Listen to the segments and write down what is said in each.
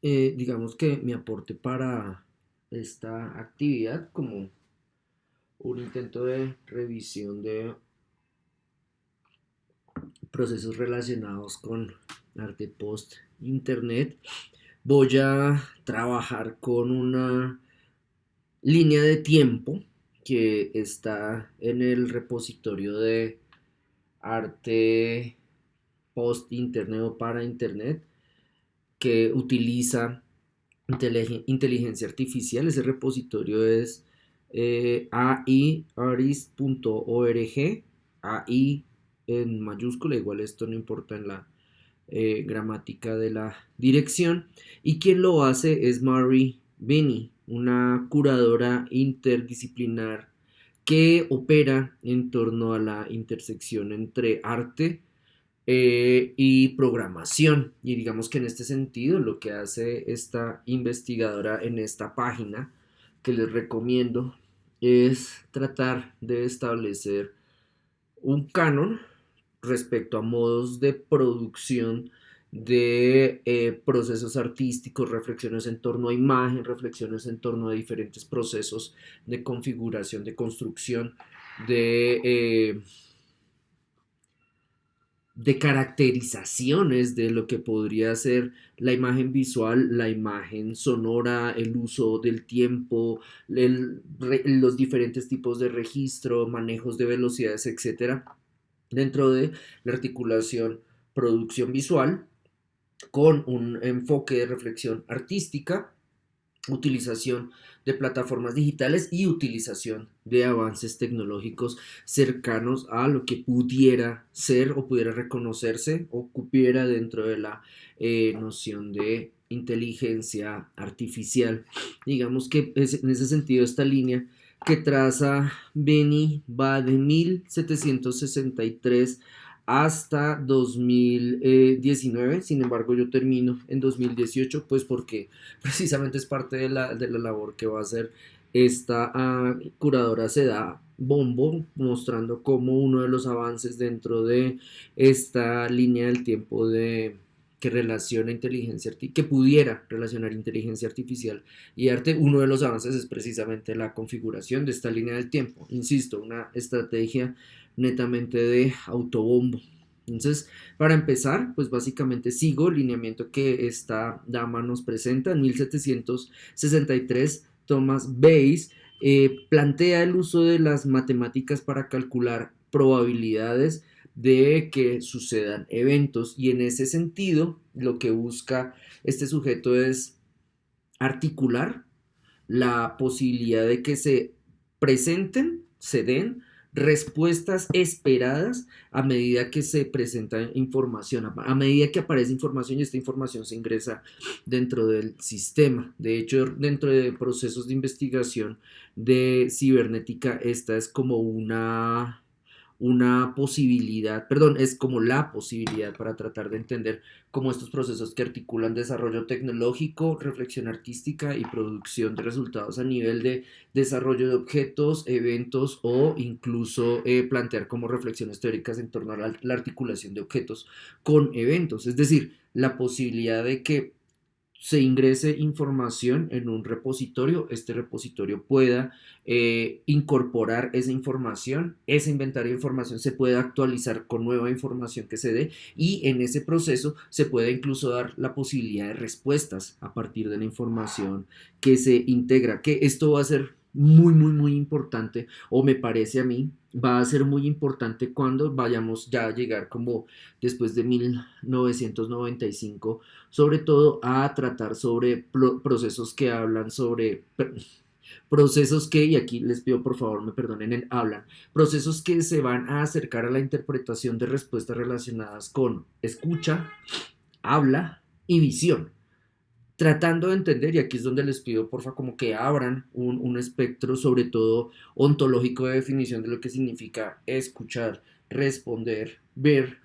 Digamos que mi aporte para esta actividad, como un intento de revisión de procesos relacionados con arte post internet, voy a trabajar con una línea de tiempo que está en el repositorio de arte post internet o para internet, que utiliza inteligencia artificial. Ese repositorio es aiartist.org, AI en mayúscula, igual esto no importa en la gramática de la dirección. Y quien lo hace es Mary Benny, una curadora interdisciplinar que opera en torno a la intersección entre arte y programación. Y digamos que en este sentido lo que hace esta investigadora en esta página que les recomiendo es tratar de establecer un canon respecto a modos de producción de procesos artísticos, reflexiones en torno a imagen, reflexiones en torno a diferentes procesos de configuración, de construcción, de de caracterizaciones de lo que podría ser la imagen visual, la imagen sonora, el uso del tiempo, los diferentes tipos de registro, manejos de velocidades, etcétera, dentro de la articulación producción visual con un enfoque de reflexión artística, utilización de plataformas digitales y utilización de avances tecnológicos cercanos a lo que pudiera ser o pudiera reconocerse o cupiera dentro de la noción de inteligencia artificial. Digamos que es, en ese sentido esta línea que traza Beni va de 1763 hasta 2019. Sin embargo yo termino en 2018, pues porque precisamente es parte de la labor que va a hacer esta curadora. Se da bombo mostrando cómo uno de los avances dentro de esta línea del tiempo de que relaciona inteligencia que pudiera relacionar inteligencia artificial y arte, uno de los avances es precisamente la configuración de esta línea del tiempo. Insisto, una estrategia netamente de autobombo. Entonces, para empezar, pues básicamente sigo el lineamiento que esta dama nos presenta. En 1763, Thomas Bayes plantea el uso de las matemáticas para calcular probabilidades de que sucedan eventos, y en ese sentido lo que busca este sujeto es articular la posibilidad de que se presenten, se den respuestas esperadas a medida que se presenta información, a medida que aparece información y esta información se ingresa dentro del sistema. De hecho, dentro de procesos de investigación de cibernética, esta es como una posibilidad, perdón, es como la posibilidad para tratar de entender cómo estos procesos que articulan desarrollo tecnológico, reflexión artística y producción de resultados a nivel de desarrollo de objetos, eventos o incluso plantear como reflexiones teóricas en torno a la articulación de objetos con eventos. Es decir, la posibilidad de que se ingrese información en un repositorio, este repositorio pueda incorporar esa información, ese inventario de información se puede actualizar con nueva información que se dé, y en ese proceso se puede incluso dar la posibilidad de respuestas a partir de la información que se integra, que esto va a ser muy importante, o me parece a mí, va a ser muy importante cuando vayamos ya a llegar como después de 1995, sobre todo a tratar sobre procesos que hablan sobre procesos que, y aquí les pido por favor me perdonen el hablan, procesos que se van a acercar a la interpretación de respuestas relacionadas con escucha, habla y visión, tratando de entender, y aquí es donde les pido porfa como que abran un espectro sobre todo ontológico de definición de lo que significa escuchar, responder, ver,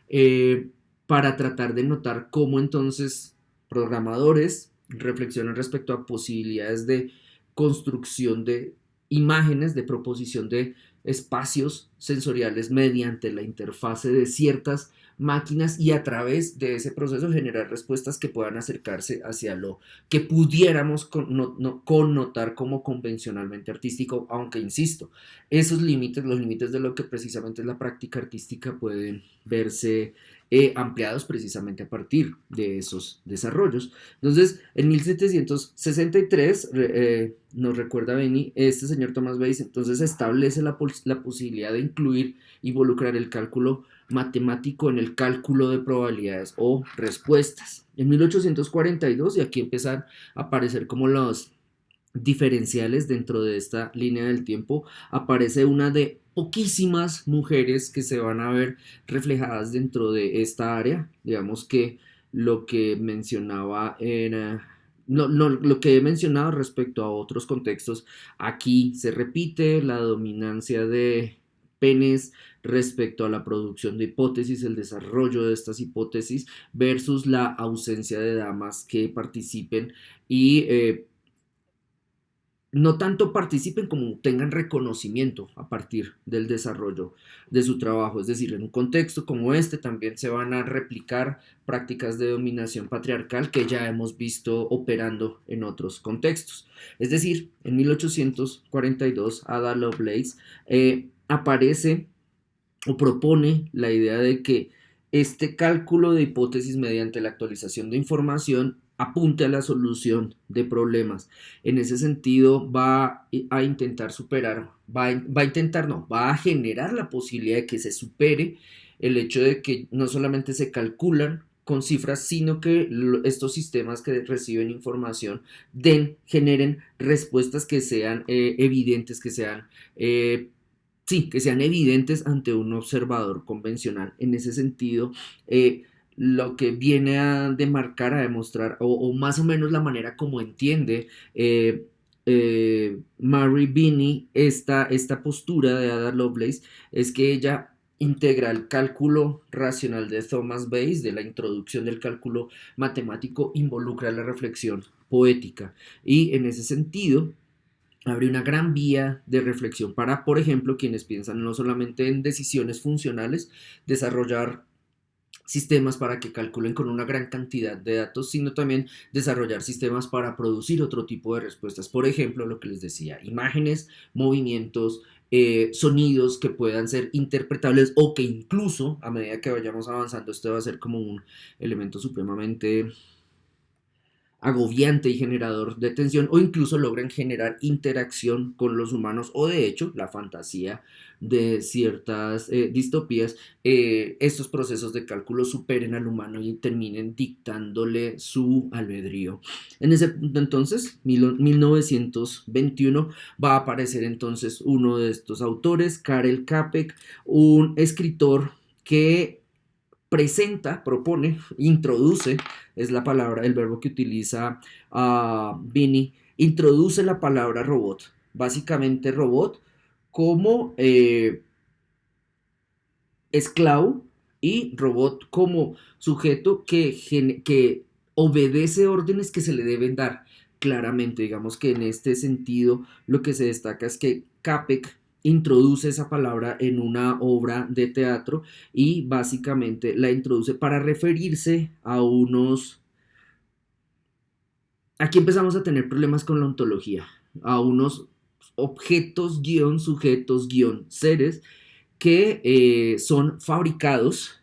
eh, para tratar de notar cómo entonces programadores reflexionan respecto a posibilidades de construcción de imágenes, de proposición de espacios sensoriales mediante la interfase de ciertas máquinas y a través de ese proceso generar respuestas que puedan acercarse hacia lo que pudiéramos connotar como convencionalmente artístico, aunque insisto, esos límites, los límites de lo que precisamente es la práctica artística pueden verse ampliados precisamente a partir de esos desarrollos. Entonces, en 1763, nos recuerda Benny, este señor Thomas Bayes entonces establece la posibilidad de incluir, involucrar el cálculo matemático en el cálculo de probabilidades o respuestas. En 1842, y aquí empiezan a aparecer como los diferenciales dentro de esta línea del tiempo, aparece una de poquísimas mujeres que se van a ver reflejadas dentro de esta área. Digamos que lo que mencionaba era... lo que he mencionado respecto a otros contextos, aquí se repite la dominancia de penes respecto a la producción de hipótesis, el desarrollo de estas hipótesis versus la ausencia de damas que participen y no tanto participen como tengan reconocimiento a partir del desarrollo de su trabajo. Es decir, en un contexto como este también se van a replicar prácticas de dominación patriarcal que ya hemos visto operando en otros contextos. Es decir, en 1842 Ada Lovelace aparece o propone la idea de que este cálculo de hipótesis mediante la actualización de información apunte a la solución de problemas. En ese sentido, va a intentar superar, va a intentar, no, va a generar la posibilidad de que se supere el hecho de que no solamente se calculan con cifras, sino que estos sistemas que reciben información generen respuestas que sean evidentes, que sean sí, que sean evidentes ante un observador convencional. En ese sentido, lo que viene a demarcar, a demostrar, o más o menos la manera como entiende Mary Binney esta postura de Ada Lovelace, es que ella integra el cálculo racional de Thomas Bayes, de la introducción del cálculo matemático, involucra la reflexión poética. Y en ese sentido, abre una gran vía de reflexión para, por ejemplo, quienes piensan no solamente en decisiones funcionales, desarrollar sistemas para que calculen con una gran cantidad de datos, sino también desarrollar sistemas para producir otro tipo de respuestas. Por ejemplo, lo que les decía, imágenes, movimientos, sonidos que puedan ser interpretables o que incluso a medida que vayamos avanzando esto va a ser como un elemento supremamente agobiante y generador de tensión, o incluso logran generar interacción con los humanos, o de hecho la fantasía de ciertas distopías, estos procesos de cálculo superen al humano y terminen dictándole su albedrío. En ese punto entonces, 1921, va a aparecer entonces uno de estos autores, Karel Čapek, un escritor que presenta, propone, introduce, es la palabra, el verbo que utiliza Binney, introduce la palabra robot, básicamente robot como esclavo y robot como sujeto que obedece órdenes que se le deben dar. Claramente, digamos que en este sentido lo que se destaca es que Capek introduce esa palabra en una obra de teatro y básicamente la introduce para referirse a unos... Aquí empezamos a tener problemas con la ontología, a unos objetos guión, sujetos guión, seres que son fabricados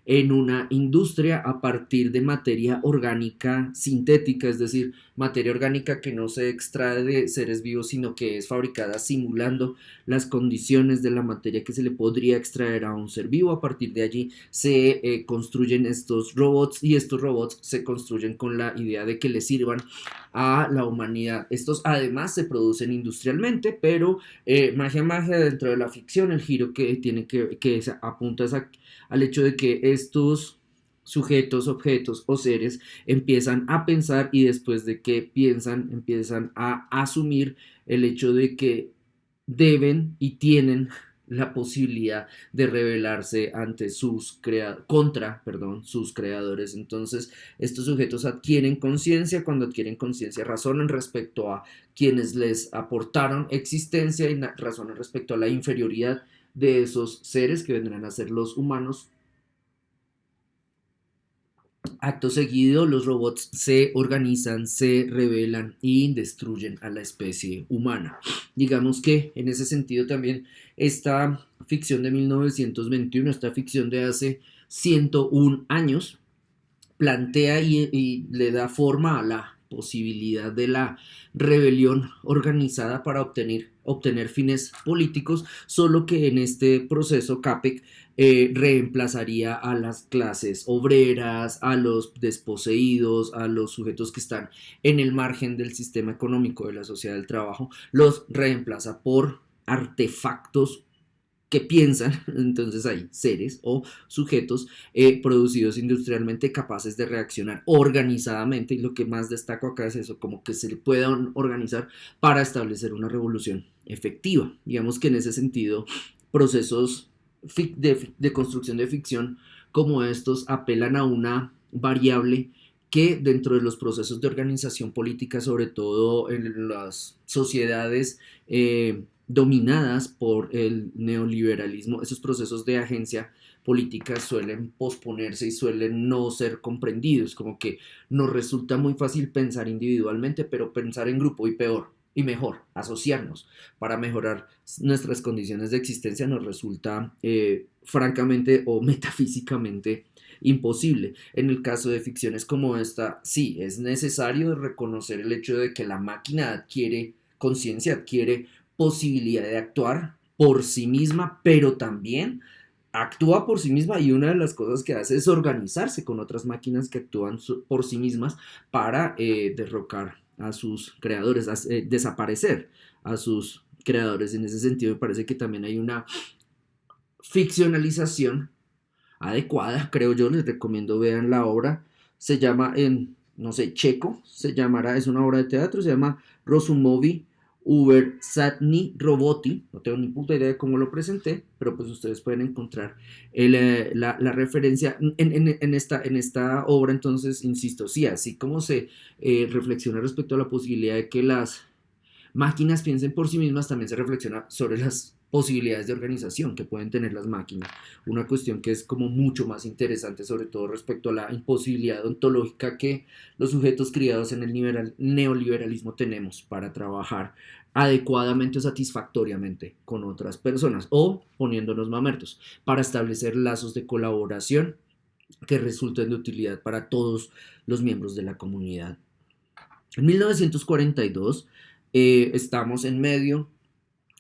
en una industria a partir de materia orgánica sintética, es decir, materia orgánica que no se extrae de seres vivos, sino que es fabricada simulando las condiciones de la materia que se le podría extraer a un ser vivo. A partir de allí se construyen estos robots y estos robots se construyen con la idea de que le sirvan a la humanidad. Estos además se producen industrialmente, pero magia dentro de la ficción, el giro que tiene que apunta al hecho de que estos sujetos, objetos o seres empiezan a pensar y después de que piensan, empiezan a asumir el hecho de que deben y tienen la posibilidad de rebelarse ante sus creadores. Entonces, estos sujetos adquieren conciencia, cuando adquieren conciencia razonan respecto a quienes les aportaron existencia y razonan respecto a la inferioridad de esos seres que vendrán a ser los humanos Acto seguido, los robots se organizan, se rebelan y destruyen a la especie humana. Digamos que en ese sentido también esta ficción de 1921, esta ficción de hace 101 años, plantea y le da forma a la posibilidad de la rebelión organizada para obtener fines políticos, solo que en este proceso CAPEC reemplazaría a las clases obreras, a los desposeídos, a los sujetos que están en el margen del sistema económico de la sociedad del trabajo, los reemplaza por artefactos que piensan. Entonces hay seres o sujetos producidos industrialmente capaces de reaccionar organizadamente, y lo que más destaco acá es eso, como que se puedan organizar para establecer una revolución efectiva. Digamos que en ese sentido, procesos de construcción de ficción como estos apelan a una variable que dentro de los procesos de organización política, sobre todo en las sociedades dominadas por el neoliberalismo, esos procesos de agencia política suelen posponerse y suelen no ser comprendidos, como que nos resulta muy fácil pensar individualmente, pero pensar en grupo y peor y mejor, asociarnos para mejorar nuestras condiciones de existencia nos resulta francamente o metafísicamente imposible. En el caso de ficciones como esta, sí, es necesario reconocer el hecho de que la máquina adquiere conciencia, adquiere posibilidad de actuar por sí misma, pero también actúa por sí misma, y una de las cosas que hace es organizarse con otras máquinas que actúan por sí mismas para derrocar a sus creadores, desaparecer a sus creadores. En ese sentido me parece que también hay una ficcionalización adecuada, creo yo. Les recomiendo vean la obra, se llama en, no sé, checo, se llamará, es una obra de teatro, se llama Rosumovi Uber Satni Roboti, no tengo ni puta idea de cómo lo presenté, pero pues ustedes pueden encontrar la referencia en esta obra. Entonces, insisto, sí, así como se reflexiona respecto a la posibilidad de que las máquinas piensen por sí mismas, también se reflexiona sobre las posibilidades de organización que pueden tener las máquinas. Una cuestión que es como mucho más interesante, sobre todo respecto a la imposibilidad ontológica que los sujetos criados en el neoliberalismo tenemos para trabajar adecuadamente o satisfactoriamente con otras personas, o poniéndonos mamertos, para establecer lazos de colaboración que resulten de utilidad para todos los miembros de la comunidad. En 1942 estamos en medio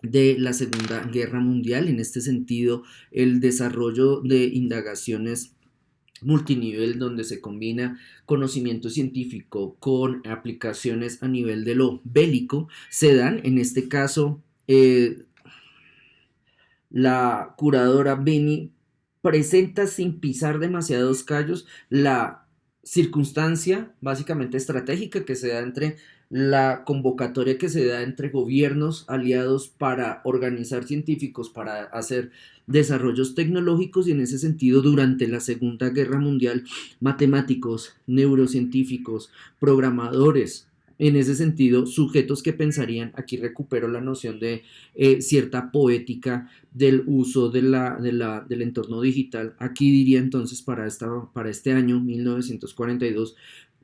de la Segunda Guerra Mundial. En este sentido, el desarrollo de indagaciones multinivel donde se combina conocimiento científico con aplicaciones a nivel de lo bélico se dan. En este caso, la curadora Benny presenta, sin pisar demasiados callos, la circunstancia básicamente estratégica que se da entre la convocatoria que se da entre gobiernos aliados para organizar científicos, para hacer desarrollos tecnológicos, y en ese sentido durante la Segunda Guerra Mundial matemáticos, neurocientíficos, programadores, en ese sentido sujetos que pensarían, aquí recupero la noción de cierta poética del uso del entorno digital. Aquí diría entonces para este año 1942,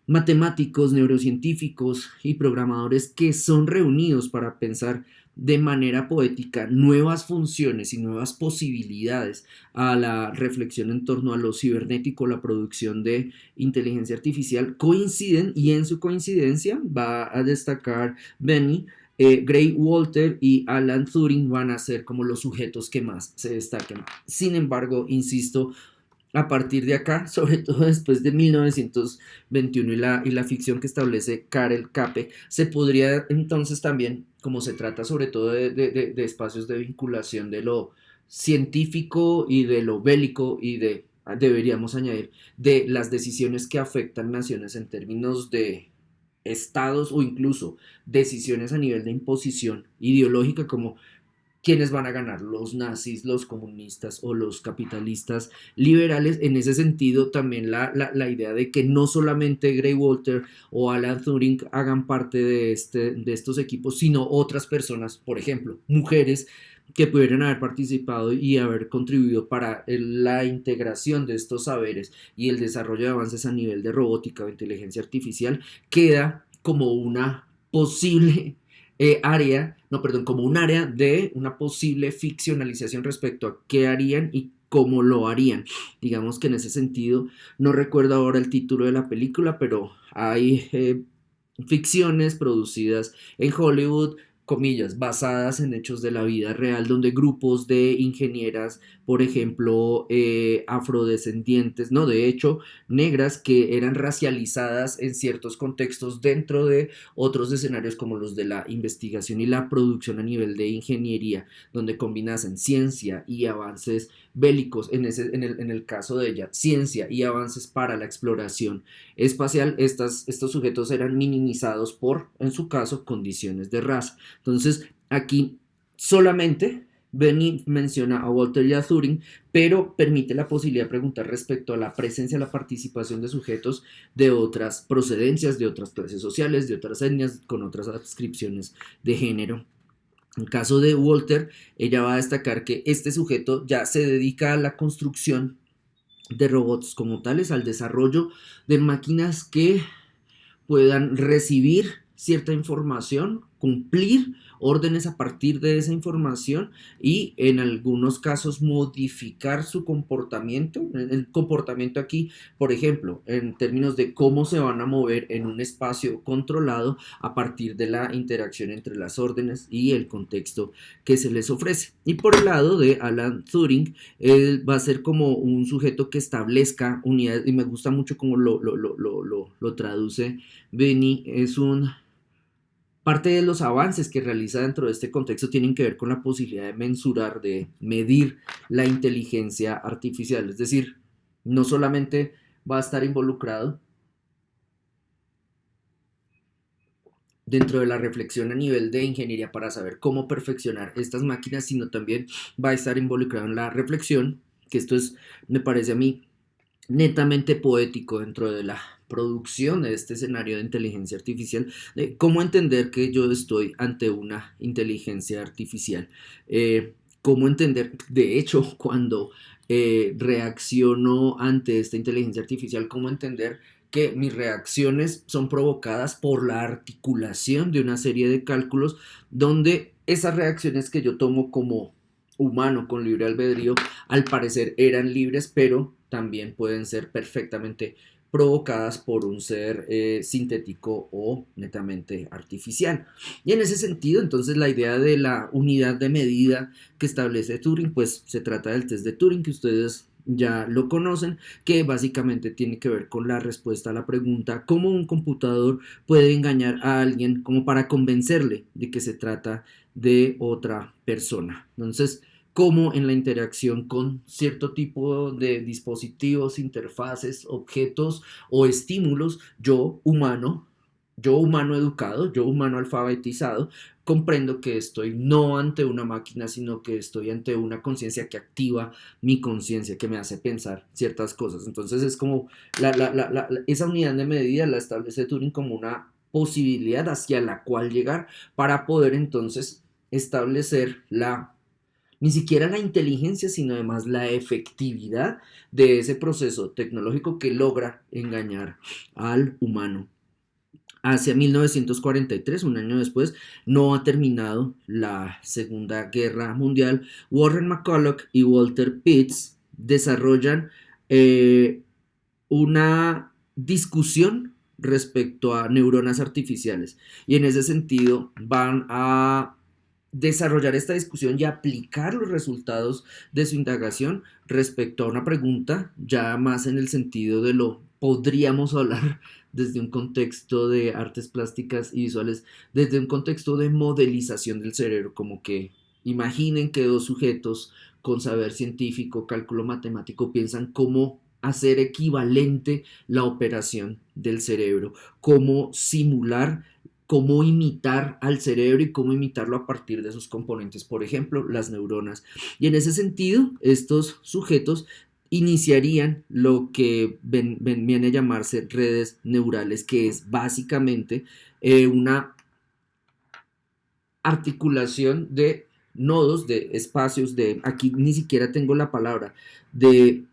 matemáticos, neurocientíficos y programadores que son reunidos para pensar de manera poética nuevas funciones y nuevas posibilidades a la reflexión en torno a lo cibernético, la producción de inteligencia artificial, coinciden, y en su coincidencia va a destacar Benny. Gray Walter y Alan Turing van a ser como los sujetos que más se destaquen. Sin embargo, insisto, a partir de acá, sobre todo después de 1921 y la ficción que establece Karel Capek, se podría entonces también, como se trata sobre todo de espacios de vinculación de lo científico y de lo bélico, y deberíamos añadir, de las decisiones que afectan naciones en términos de estados, o incluso decisiones a nivel de imposición ideológica, como quiénes van a ganar, los nazis, los comunistas o los capitalistas liberales. En ese sentido, también la idea de que no solamente Gray Walter o Alan Turing hagan parte de estos equipos, sino otras personas, por ejemplo, mujeres que pudieran haber participado y haber contribuido para la integración de estos saberes y el desarrollo de avances a nivel de robótica o inteligencia artificial, queda como una posible área, no, perdón, como un área de una posible ficcionalización respecto a qué harían y cómo lo harían. Digamos que en ese sentido, no recuerdo ahora el título de la película, pero hay ficciones producidas en Hollywood, comillas, basadas en hechos de la vida real, donde grupos de ingenieras, por ejemplo, afrodescendientes, no, de hecho, negras, que eran racializadas en ciertos contextos dentro de otros escenarios como los de la investigación y la producción a nivel de ingeniería, donde combinasen ciencia y avances bélicos, en el caso de ella, ciencia y avances para la exploración espacial. Estos sujetos eran minimizados por, en su caso, condiciones de raza. Entonces, aquí solamente Benny menciona a Walter y a Turing, pero permite la posibilidad de preguntar respecto a la presencia, la participación de sujetos de otras procedencias, de otras clases sociales, de otras etnias, con otras adscripciones de género. En el caso de Walter, ella va a destacar que este sujeto ya se dedica a la construcción de robots como tales, al desarrollo de máquinas que puedan recibir cierta información, cumplir órdenes a partir de esa información y en algunos casos modificar su comportamiento. El comportamiento aquí, por ejemplo, en términos de cómo se van a mover en un espacio controlado a partir de la interacción entre las órdenes y el contexto que se les ofrece. Y por el lado de Alan Turing, él va a ser como un sujeto que establezca unidades, y me gusta mucho cómo lo traduce Benny. Es un parte de los avances que realiza dentro de este contexto tienen que ver con la posibilidad de mensurar, de medir la inteligencia artificial. Es decir, no solamente va a estar involucrado dentro de la reflexión a nivel de ingeniería para saber cómo perfeccionar estas máquinas, sino también va a estar involucrado en la reflexión, que esto es, me parece a mí, netamente poético dentro de la producción de este escenario de inteligencia artificial, de cómo entender que yo estoy ante una inteligencia artificial, cómo entender, de hecho, cuando reacciono ante esta inteligencia artificial, cómo entender que mis reacciones son provocadas por la articulación de una serie de cálculos donde esas reacciones que yo tomo como humano con libre albedrío al parecer eran libres, pero también pueden ser perfectamente provocadas por un ser sintético o netamente artificial. Y en ese sentido, entonces, la idea de la unidad de medida que establece Turing, pues se trata del test de Turing, que ustedes ya lo conocen, que básicamente tiene que ver con la respuesta a la pregunta cómo un computador puede engañar a alguien como para convencerle de que se trata de otra persona. Entonces, cómo en la interacción con cierto tipo de dispositivos, interfaces, objetos o estímulos, yo humano educado, yo humano alfabetizado, comprendo que estoy no ante una máquina, sino que estoy ante una conciencia que activa mi conciencia, que me hace pensar ciertas cosas. Entonces es como esa unidad de medida la establece Turing como una posibilidad hacia la cual llegar para poder entonces establecer ni siquiera la inteligencia, sino además la efectividad de ese proceso tecnológico que logra engañar al humano. Hacia 1943, un año después, no ha terminado la Segunda Guerra Mundial. Warren McCulloch y Walter Pitts desarrollan una discusión respecto a neuronas artificiales y en ese sentido van a desarrollar esta discusión y aplicar los resultados de su indagación respecto a una pregunta ya más en el sentido de lo podríamos hablar desde un contexto de artes plásticas y visuales, desde un contexto de modelización del cerebro, como que imaginen que dos sujetos con saber científico, cálculo matemático, piensan cómo hacer equivalente la operación del cerebro, cómo simular, cómo imitar al cerebro y cómo imitarlo a partir de sus componentes, por ejemplo, las neuronas. Y en ese sentido, estos sujetos iniciarían lo que viene a llamarse redes neurales, que es básicamente una articulación de nodos, de espacios, de, aquí ni siquiera tengo la palabra, de,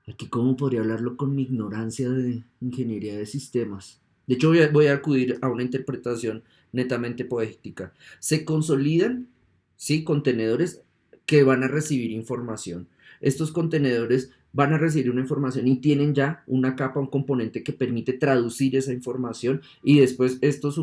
aquí cómo podría hablarlo con mi ignorancia de ingeniería de sistemas. De hecho, voy a acudir a una interpretación netamente poética. Se consolidan, ¿sí? Contenedores que van a recibir información. Estos contenedores van a recibir una información y tienen ya una capa, un componente que permite traducir esa información y después estos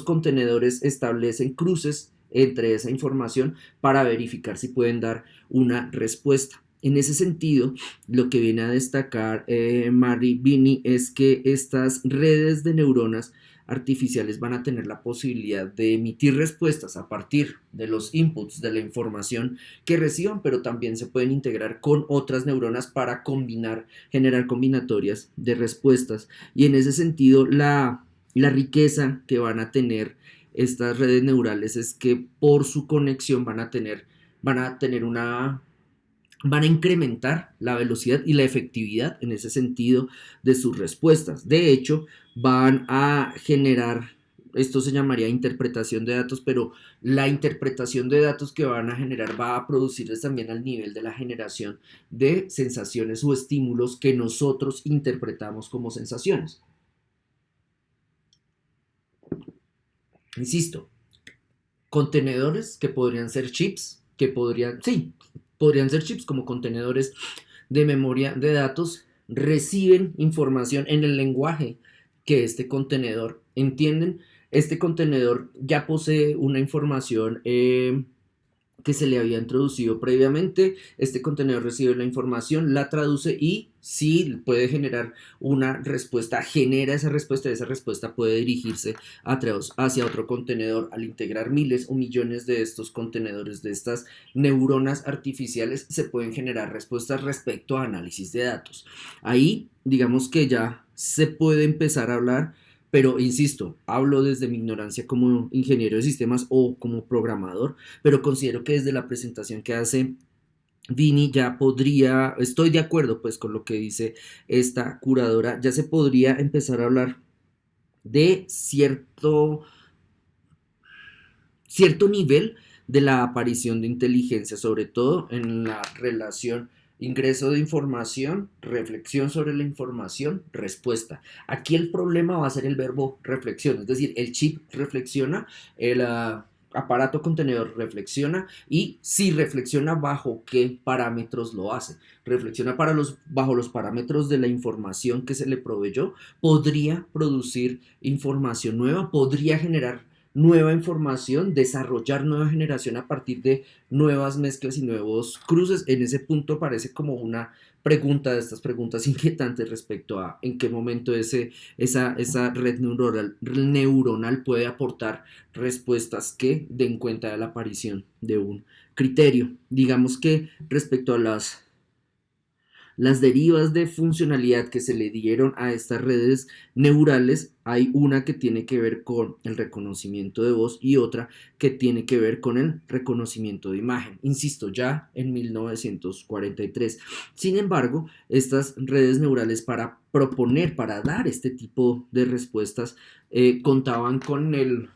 contenedores establecen cruces entre esa información para verificar si pueden dar una respuesta. En ese sentido, lo que viene a destacar Mary Binney es que estas redes de neuronas artificiales van a tener la posibilidad de emitir respuestas a partir de los inputs de la información que reciban, pero también se pueden integrar con otras neuronas para combinar, generar combinatorias de respuestas. Y en ese sentido, la riqueza que van a tener estas redes neurales es que por su conexión van a tener una van a incrementar la velocidad y la efectividad en ese sentido de sus respuestas. De hecho, van a generar, esto se llamaría interpretación de datos, pero la interpretación de datos que van a generar va a producirles también al nivel de la generación de sensaciones o estímulos que nosotros interpretamos como sensaciones. Insisto, contenedores que podrían ser chips, que podrían, sí, podrían ser chips como contenedores de memoria de datos, reciben información en el lenguaje que este contenedor entienden. Este contenedor ya posee una información que se le había introducido previamente. Este contenedor recibe la información, la traduce y si puede generar una respuesta, genera esa respuesta puede dirigirse hacia otro contenedor. Al integrar miles o millones de estos contenedores, de estas neuronas artificiales, se pueden generar respuestas respecto a análisis de datos. Ahí, digamos que ya se puede empezar a hablar, pero insisto, hablo desde mi ignorancia como ingeniero de sistemas o como programador, pero considero que desde la presentación que hace Vini ya podría, estoy de acuerdo pues con lo que dice esta curadora, ya se podría empezar a hablar de cierto nivel de la aparición de inteligencia, sobre todo en la relación ingreso de información, reflexión sobre la información, respuesta. Aquí el problema va a ser el verbo reflexión, es decir, el chip reflexiona, el aparato contenedor reflexiona y si reflexiona bajo qué parámetros lo hace. Reflexiona bajo los parámetros de la información que se le proveyó, podría producir información nueva, podría generar nueva información, desarrollar nueva generación a partir de nuevas mezclas y nuevos cruces. En ese punto parece como una pregunta de estas preguntas inquietantes respecto a en qué momento esa red neuronal puede aportar respuestas que den cuenta de la aparición de un criterio. Digamos que respecto a las derivas de funcionalidad que se le dieron a estas redes neurales, hay una que tiene que ver con el reconocimiento de voz y otra que tiene que ver con el reconocimiento de imagen. Insisto, ya en 1943. Sin embargo, estas redes neurales para dar este tipo de respuestas, contaban con el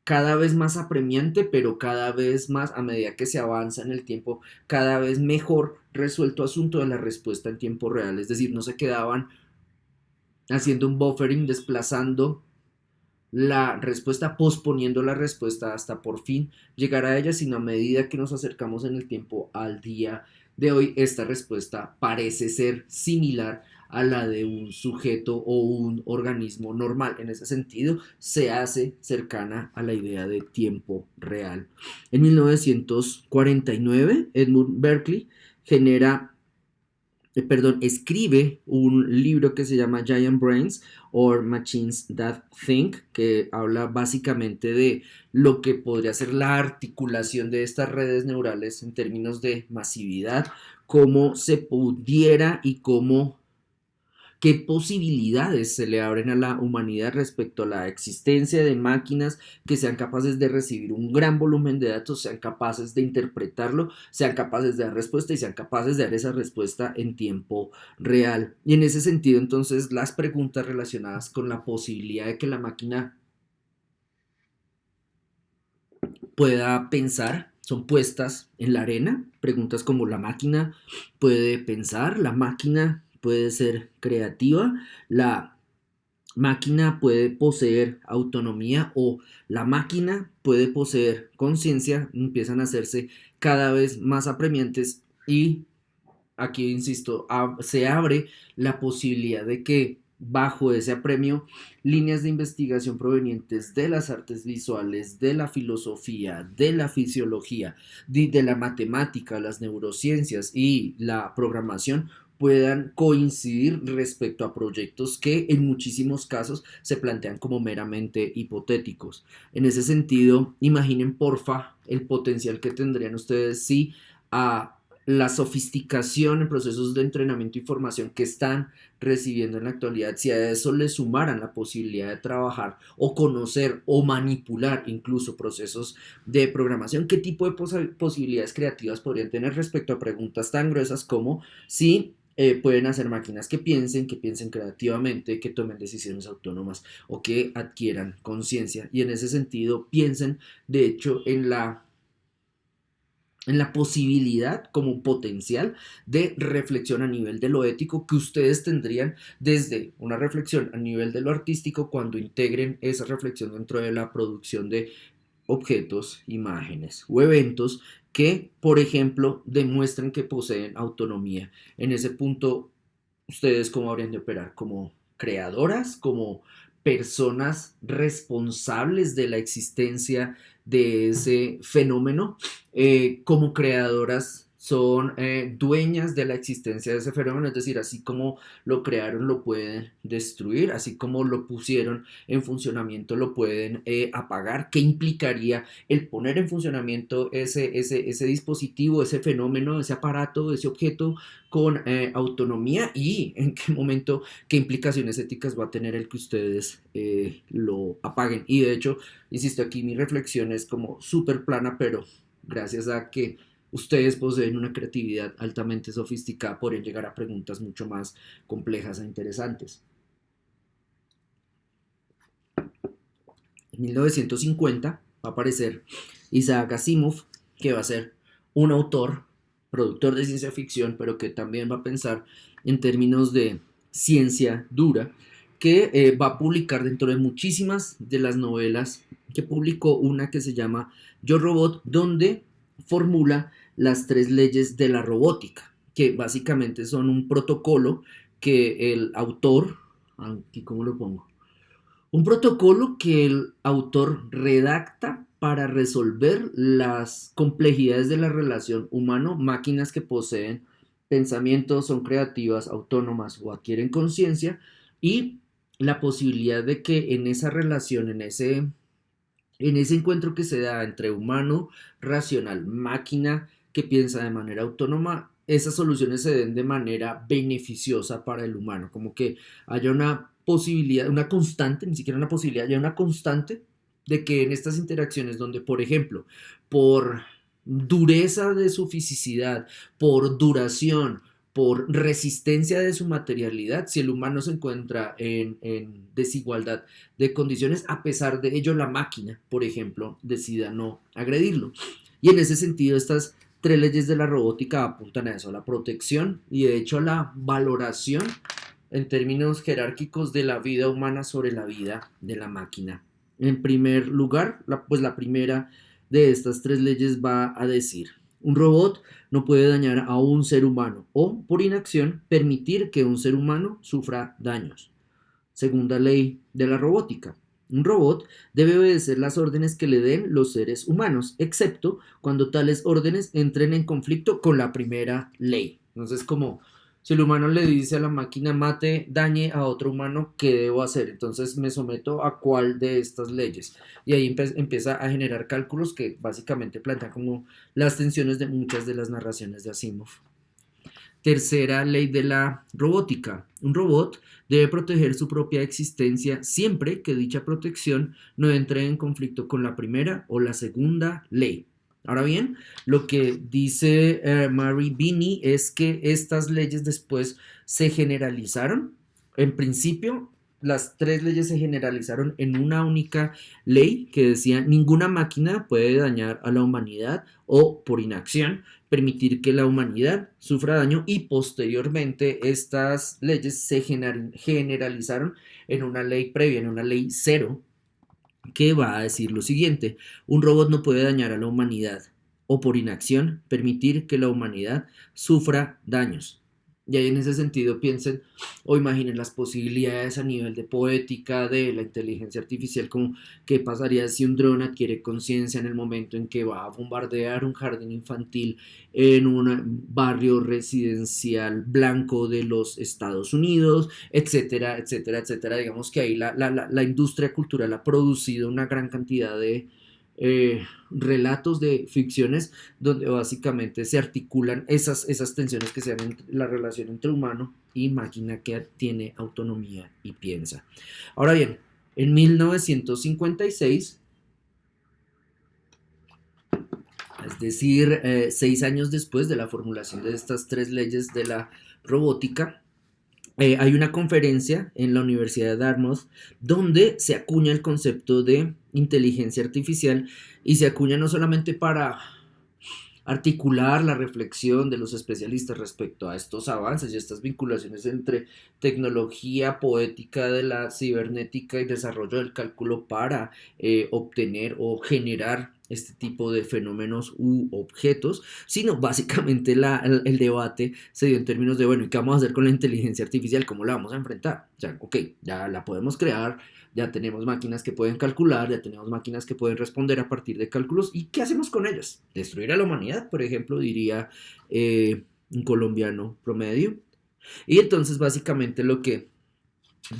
cada vez más apremiante, pero cada vez más, a medida que se avanza en el tiempo, cada vez mejor resuelto asunto de la respuesta en tiempo real. Es decir, no se quedaban haciendo un buffering, desplazando la respuesta, posponiendo la respuesta hasta por fin llegar a ella, sino a medida que nos acercamos en el tiempo al día de hoy, esta respuesta parece ser similar a la de un sujeto o un organismo normal. En ese sentido, se hace cercana a la idea de tiempo real. En 1949, Edmund Berkeley escribe un libro que se llama Giant Brains or Machines That Think, que habla básicamente de lo que podría ser la articulación de estas redes neurales en términos de masividad, cómo se pudiera y qué posibilidades se le abren a la humanidad respecto a la existencia de máquinas que sean capaces de recibir un gran volumen de datos, sean capaces de interpretarlo, sean capaces de dar respuesta y sean capaces de dar esa respuesta en tiempo real. Y en ese sentido, entonces, las preguntas relacionadas con la posibilidad de que la máquina pueda pensar son puestas en la arena. Preguntas como la máquina puede pensar, la máquina puede ser creativa, la máquina puede poseer autonomía o la máquina puede poseer conciencia, empiezan a hacerse cada vez más apremiantes y aquí insisto, se abre la posibilidad de que bajo ese apremio líneas de investigación provenientes de las artes visuales, de la filosofía, de la fisiología, de la matemática, las neurociencias y la programación puedan coincidir respecto a proyectos que en muchísimos casos se plantean como meramente hipotéticos. En ese sentido, imaginen porfa el potencial que tendrían ustedes si a la sofisticación en procesos de entrenamiento y formación que están recibiendo en la actualidad, si a eso le sumaran la posibilidad de trabajar o conocer o manipular incluso procesos de programación, ¿qué tipo de posibilidades creativas podrían tener respecto a preguntas tan gruesas como si pueden hacer máquinas que piensen creativamente, que tomen decisiones autónomas o que adquieran conciencia? Y en ese sentido piensen de hecho en la posibilidad como potencial de reflexión a nivel de lo ético que ustedes tendrían desde una reflexión a nivel de lo artístico cuando integren esa reflexión dentro de la producción de objetos, imágenes o eventos que, por ejemplo, demuestren que poseen autonomía. En ese punto, ustedes cómo habrían de operar, como creadoras, como personas responsables de la existencia de ese fenómeno, como creadoras son dueñas de la existencia de ese fenómeno, es decir, así como lo crearon lo pueden destruir, así como lo pusieron en funcionamiento lo pueden apagar. ¿Qué implicaría el poner en funcionamiento ese dispositivo, ese fenómeno, ese aparato, ese objeto con autonomía y en qué momento, qué implicaciones éticas va a tener el que ustedes lo apaguen? Y de hecho, insisto, aquí mi reflexión es como súper plana, pero gracias a que ustedes poseen una creatividad altamente sofisticada, podrían llegar a preguntas mucho más complejas e interesantes. En 1950 va a aparecer Isaac Asimov, que va a ser un autor, productor de ciencia ficción, pero que también va a pensar en términos de ciencia dura, que va a publicar dentro de muchísimas de las novelas que publicó una que se llama Yo Robot, donde formula las tres leyes de la robótica, que básicamente son un protocolo que el autor, aquí cómo lo pongo, un protocolo que el autor redacta para resolver las complejidades de la relación humano-máquinas que poseen pensamientos, son creativas, autónomas o adquieren conciencia, y la posibilidad de que en esa relación, en ese encuentro que se da entre humano, racional, máquina que piensa de manera autónoma, esas soluciones se den de manera beneficiosa para el humano, como que haya una posibilidad, una constante, ni siquiera una posibilidad, haya una constante de que en estas interacciones donde, por ejemplo, por dureza de su fisicidad, por duración, por resistencia de su materialidad, si el humano se encuentra en desigualdad de condiciones, a pesar de ello la máquina, por ejemplo, decida no agredirlo. Y en ese sentido, estas tres leyes de la robótica apuntan a eso, a la protección y de hecho a la valoración en términos jerárquicos de la vida humana sobre la vida de la máquina. En primer lugar, pues la primera de estas tres leyes va a decir: un robot no puede dañar a un ser humano o, por inacción, permitir que un ser humano sufra daños. Segunda ley de la robótica: un robot debe obedecer las órdenes que le den los seres humanos, excepto cuando tales órdenes entren en conflicto con la primera ley. Entonces, como si el humano le dice a la máquina mate, dañe a otro humano, ¿qué debo hacer? Entonces me someto a cuál de estas leyes. Y ahí empieza a generar cálculos que básicamente plantean como las tensiones de muchas de las narraciones de Asimov. Tercera ley de la robótica: un robot debe proteger su propia existencia siempre que dicha protección no entre en conflicto con la primera o la segunda ley. Ahora bien, lo que dice Mary Binney es que estas leyes después se generalizaron. En principio, las tres leyes se generalizaron en una única ley que decía ninguna máquina puede dañar a la humanidad o por inacción permitir que la humanidad sufra daño, y posteriormente estas leyes se generalizaron en una ley previa, en una ley cero, que va a decir lo siguiente: un robot no puede dañar a la humanidad o por inacción permitir que la humanidad sufra daños. Y ahí en ese sentido piensen o imaginen las posibilidades a nivel de poética de la inteligencia artificial, como qué pasaría si un dron adquiere conciencia en el momento en que va a bombardear un jardín infantil en un barrio residencial blanco de los Estados Unidos, etcétera, etcétera, etcétera. Digamos que ahí la industria cultural ha producido una gran cantidad de relatos de ficciones donde básicamente se articulan esas tensiones que se dan en la relación entre humano y máquina que tiene autonomía y piensa. Ahora bien, en 1956, es decir, 6 años después de la formulación de estas tres leyes de la robótica, hay una conferencia en la Universidad de Dartmouth donde se acuña el concepto de inteligencia artificial, y se acuña no solamente para articular la reflexión de los especialistas respecto a estos avances y estas vinculaciones entre tecnología, poética de la cibernética y desarrollo del cálculo para obtener o generar este tipo de fenómenos u objetos, sino básicamente el debate se dio en términos de, bueno, ¿y qué vamos a hacer con la inteligencia artificial? ¿Cómo la vamos a enfrentar? O sea, ok, ya la podemos crear, ya tenemos máquinas que pueden calcular, ya tenemos máquinas que pueden responder a partir de cálculos, ¿y qué hacemos con ellas? ¿Destruir a la humanidad, por ejemplo, diría un colombiano promedio? Y entonces básicamente lo que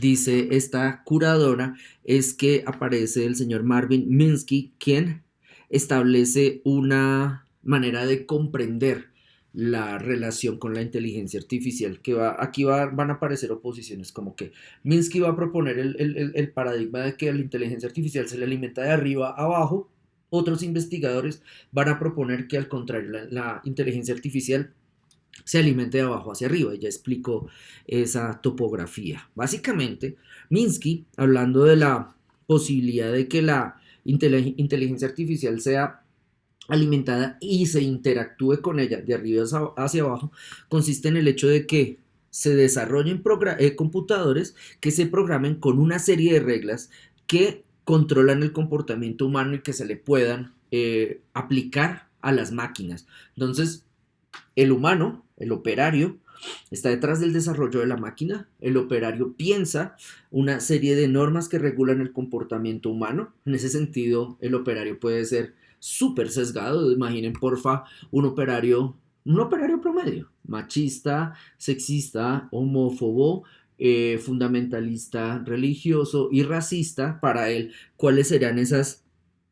dice esta curadora es que aparece el señor Marvin Minsky, quien establece una manera de comprender la relación con la inteligencia artificial, que van a aparecer oposiciones, como que Minsky va a proponer el paradigma de que la inteligencia artificial se le alimenta de arriba a abajo. Otros investigadores van a proponer que al contrario, la inteligencia artificial se alimente de abajo hacia arriba. Ya explicó esa topografía. Básicamente, Minsky, hablando de la posibilidad de que la inteligencia artificial sea alimentada y se interactúe con ella de arriba hacia abajo, consiste en el hecho de que se desarrollen computadores que se programen con una serie de reglas que controlan el comportamiento humano y que se le puedan aplicar a las máquinas. Entonces, el humano, el operario, está detrás del desarrollo de la máquina. El operario piensa una serie de normas que regulan el comportamiento humano. En ese sentido, el operario puede ser súper sesgado. Imaginen, porfa, un operario promedio, machista, sexista, homófobo, fundamentalista, religioso y racista. Para él, ¿cuáles serán esas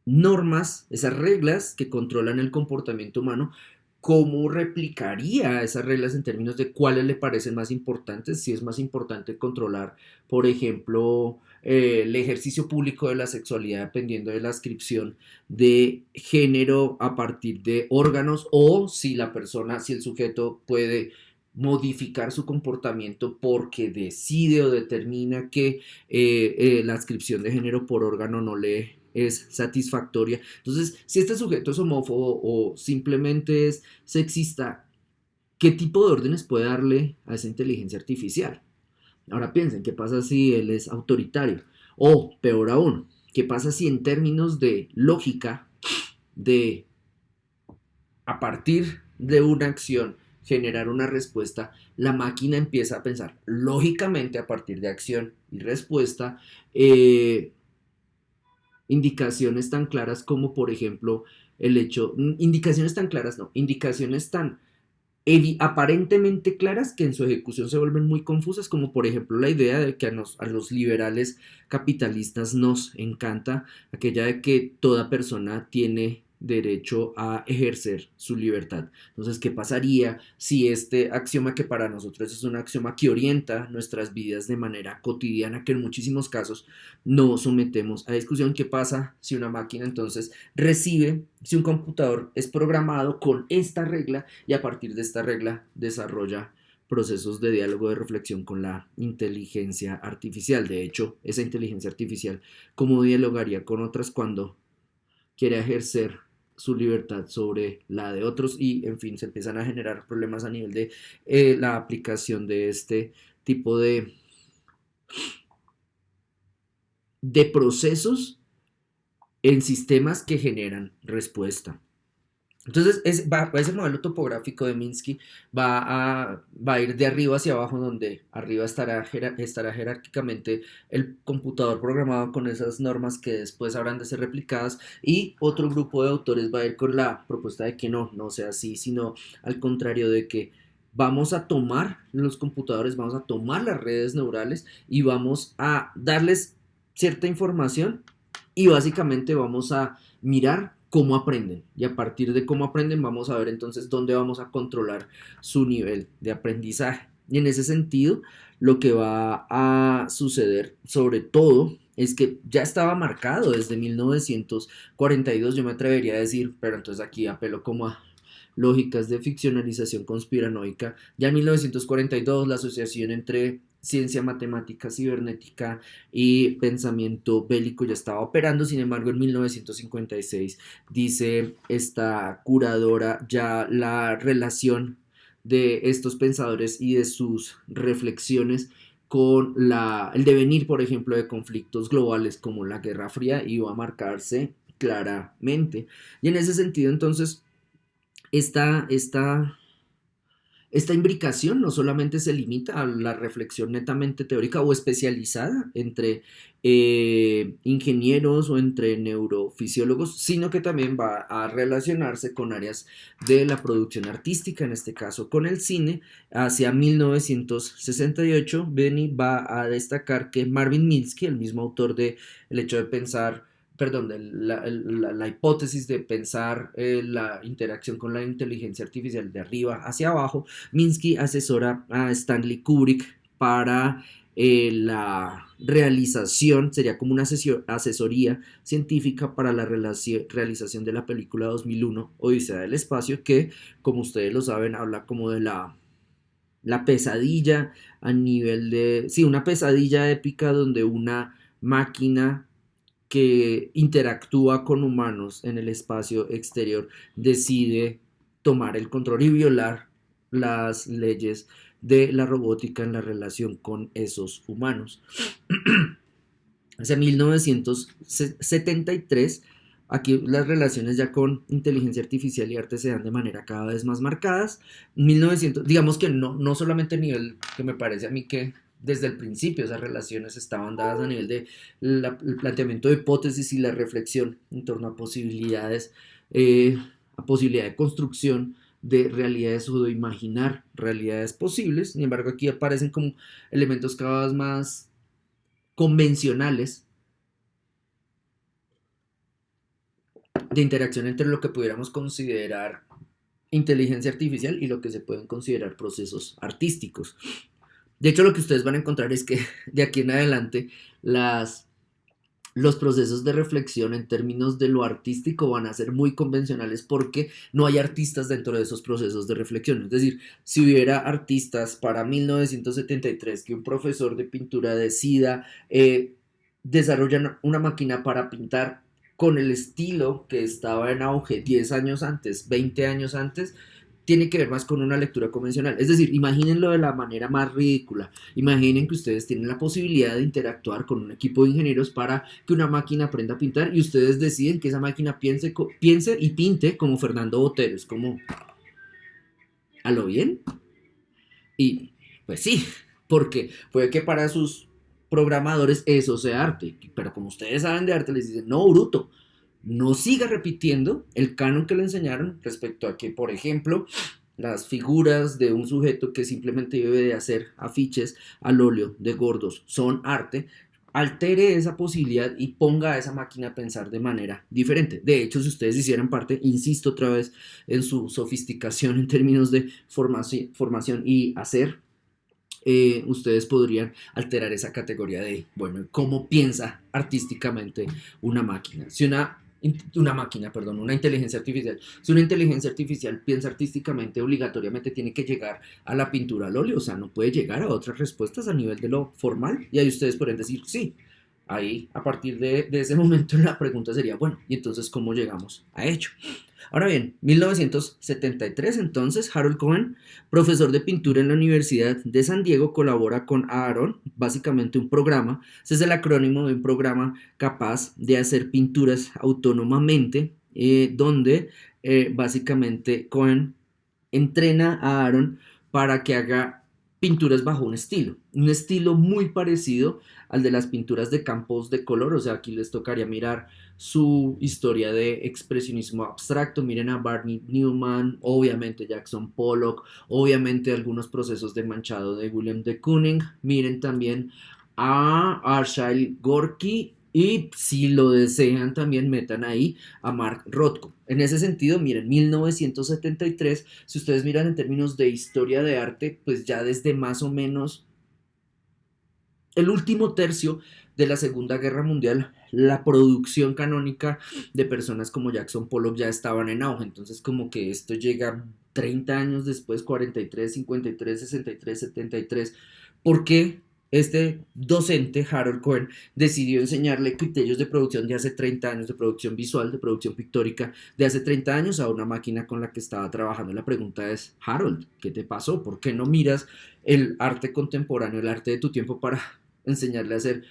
normas, esas reglas que controlan el comportamiento humano? ¿Cómo replicaría esas reglas en términos de cuáles le parecen más importantes? Si es más importante controlar, por ejemplo, el ejercicio público de la sexualidad dependiendo de la ascripción de género a partir de órganos, o si la persona, si el sujeto puede modificar su comportamiento porque decide o determina que la adscripción de género por órgano no le es satisfactoria. Entonces, si este sujeto es homófobo o simplemente es sexista, ¿qué tipo de órdenes puede darle a esa inteligencia artificial? Ahora piensen, ¿qué pasa si él es autoritario? O, peor aún, ¿qué pasa si en términos de lógica, de a partir de una acción generar una respuesta, la máquina empieza a pensar lógicamente a partir de acción y respuesta, indicaciones tan claras como, por ejemplo, indicaciones tan claras, no, indicaciones tan aparentemente claras que en su ejecución se vuelven muy confusas, como por ejemplo la idea de que a los liberales capitalistas nos encanta aquella de que toda persona tiene derecho a ejercer su libertad. Entonces, ¿qué pasaría si este axioma, que para nosotros es un axioma que orienta nuestras vidas de manera cotidiana, que en muchísimos casos no sometemos a discusión? ¿Qué pasa si una máquina entonces recibe, si un computador es programado con esta regla y a partir de esta regla desarrolla procesos de diálogo, de reflexión con la inteligencia artificial. De hecho, esa inteligencia artificial, ¿cómo dialogaría con otras cuando quiere ejercer su libertad sobre la de otros? Y, en fin, se empiezan a generar problemas a nivel de la aplicación de este tipo de procesos en sistemas que generan respuesta. Entonces, ese modelo topográfico de Minsky va a ir de arriba hacia abajo, donde arriba estará jerárquicamente el computador programado con esas normas que después habrán de ser replicadas, y otro grupo de autores va a ir con la propuesta de que no sea así, sino al contrario, de que vamos a tomar los computadores, vamos a tomar las redes neurales y vamos a darles cierta información, y básicamente vamos a mirar cómo aprenden, y a partir de cómo aprenden vamos a ver entonces dónde vamos a controlar su nivel de aprendizaje. Y en ese sentido, lo que va a suceder sobre todo es que ya estaba marcado desde 1942, yo me atrevería a decir, pero entonces aquí apelo como a lógicas de ficcionalización conspiranoica. Ya en 1942 la asociación entre ciencia, matemática, cibernética y pensamiento bélico ya estaba operando. Sin embargo, en 1956 dice esta curadora ya la relación de estos pensadores y de sus reflexiones con el devenir, por ejemplo, de conflictos globales como la Guerra Fría iba a marcarse claramente. Y en ese sentido, entonces, esta, esta, esta imbricación no solamente se limita a la reflexión netamente teórica o especializada entre ingenieros o entre neurofisiólogos, sino que también va a relacionarse con áreas de la producción artística, en este caso con el cine. Hacia 1968, Benny va a destacar que Marvin Minsky, el mismo autor de El hecho de pensar, perdón, de la hipótesis de pensar la interacción con la inteligencia artificial de arriba hacia abajo, Minsky asesora a Stanley Kubrick para la realización, sería como una asesoría científica para la realización de la película 2001, Odisea del Espacio, que, como ustedes lo saben, habla como de la pesadilla a nivel de, sí, una pesadilla épica donde una máquina que interactúa con humanos en el espacio exterior decide tomar el control y violar las leyes de la robótica en la relación con esos humanos. Hacia 1973, aquí las relaciones ya con inteligencia artificial y arte se dan de manera cada vez más marcadas. 1900, digamos que no solamente a nivel, que me parece a mí que desde el principio esas relaciones estaban dadas a nivel de el planteamiento de hipótesis y la reflexión en torno a posibilidad de construcción de realidades o de imaginar realidades posibles. Sin embargo, aquí aparecen como elementos cada vez más convencionales de interacción entre lo que pudiéramos considerar inteligencia artificial y lo que se pueden considerar procesos artísticos. De hecho, lo que ustedes van a encontrar es que de aquí en adelante los procesos de reflexión en términos de lo artístico van a ser muy convencionales, porque no hay artistas dentro de esos procesos de reflexión. Es decir, si hubiera artistas para 1973, que un profesor de pintura decida desarrollar una máquina para pintar con el estilo que estaba en auge 10 años antes, 20 años antes, tiene que ver más con una lectura convencional. Es decir, imagínenlo de la manera más ridícula. Imaginen que ustedes tienen la posibilidad de interactuar con un equipo de ingenieros para que una máquina aprenda a pintar, y ustedes deciden que esa máquina piense y pinte como Fernando Botero. Es como, ¿a lo bien? Y pues sí, porque puede que para sus programadores eso sea arte, pero como ustedes saben de arte, les dicen, no, bruto, no siga repitiendo el canon que le enseñaron respecto a que, por ejemplo, las figuras de un sujeto que simplemente debe de hacer afiches al óleo de gordos son arte. Altere esa posibilidad y ponga a esa máquina a pensar de manera diferente. De hecho, si ustedes hicieran parte, insisto otra vez en su sofisticación en términos de formación y hacer, ustedes podrían alterar esa categoría de, bueno, cómo piensa artísticamente una máquina. Si una una máquina, perdón, una inteligencia artificial. Si una inteligencia artificial piensa artísticamente, obligatoriamente tiene que llegar a la pintura al óleo, o sea, no puede llegar a otras respuestas a nivel de lo formal. Y ahí ustedes pueden decir, sí. Ahí, a partir de ese momento, la pregunta sería, bueno, ¿y entonces cómo llegamos a ello? Ahora bien, 1973, entonces, Harold Cohen, profesor de pintura en la Universidad de San Diego, colabora con Aaron, básicamente un programa, ese es el acrónimo de un programa capaz de hacer pinturas autónomamente, donde básicamente Cohen entrena a Aaron para que haga pinturas bajo un estilo muy parecido al de las pinturas de campos de color, o sea, aquí les tocaría mirar su historia de expresionismo abstracto, miren a Barney Newman, obviamente Jackson Pollock, obviamente algunos procesos de manchado de William de Kooning, miren también a Arshile Gorky y si lo desean también metan ahí a Mark Rothko. En ese sentido, miren, 1973, si ustedes miran en términos de historia de arte, pues ya desde más o menos el último tercio de la Segunda Guerra Mundial, la producción canónica de personas como Jackson Pollock ya estaban en auge. Entonces, como que esto llega 30 años después, 43, 53, 63, 73. ¿Por qué este docente, Harold Cohen, decidió enseñarle criterios de producción de hace 30 años, de producción visual, de producción pictórica, de hace 30 años a una máquina con la que estaba trabajando? La pregunta es, Harold, ¿qué te pasó? ¿Por qué no miras el arte contemporáneo, el arte de tu tiempo para enseñarle a hacer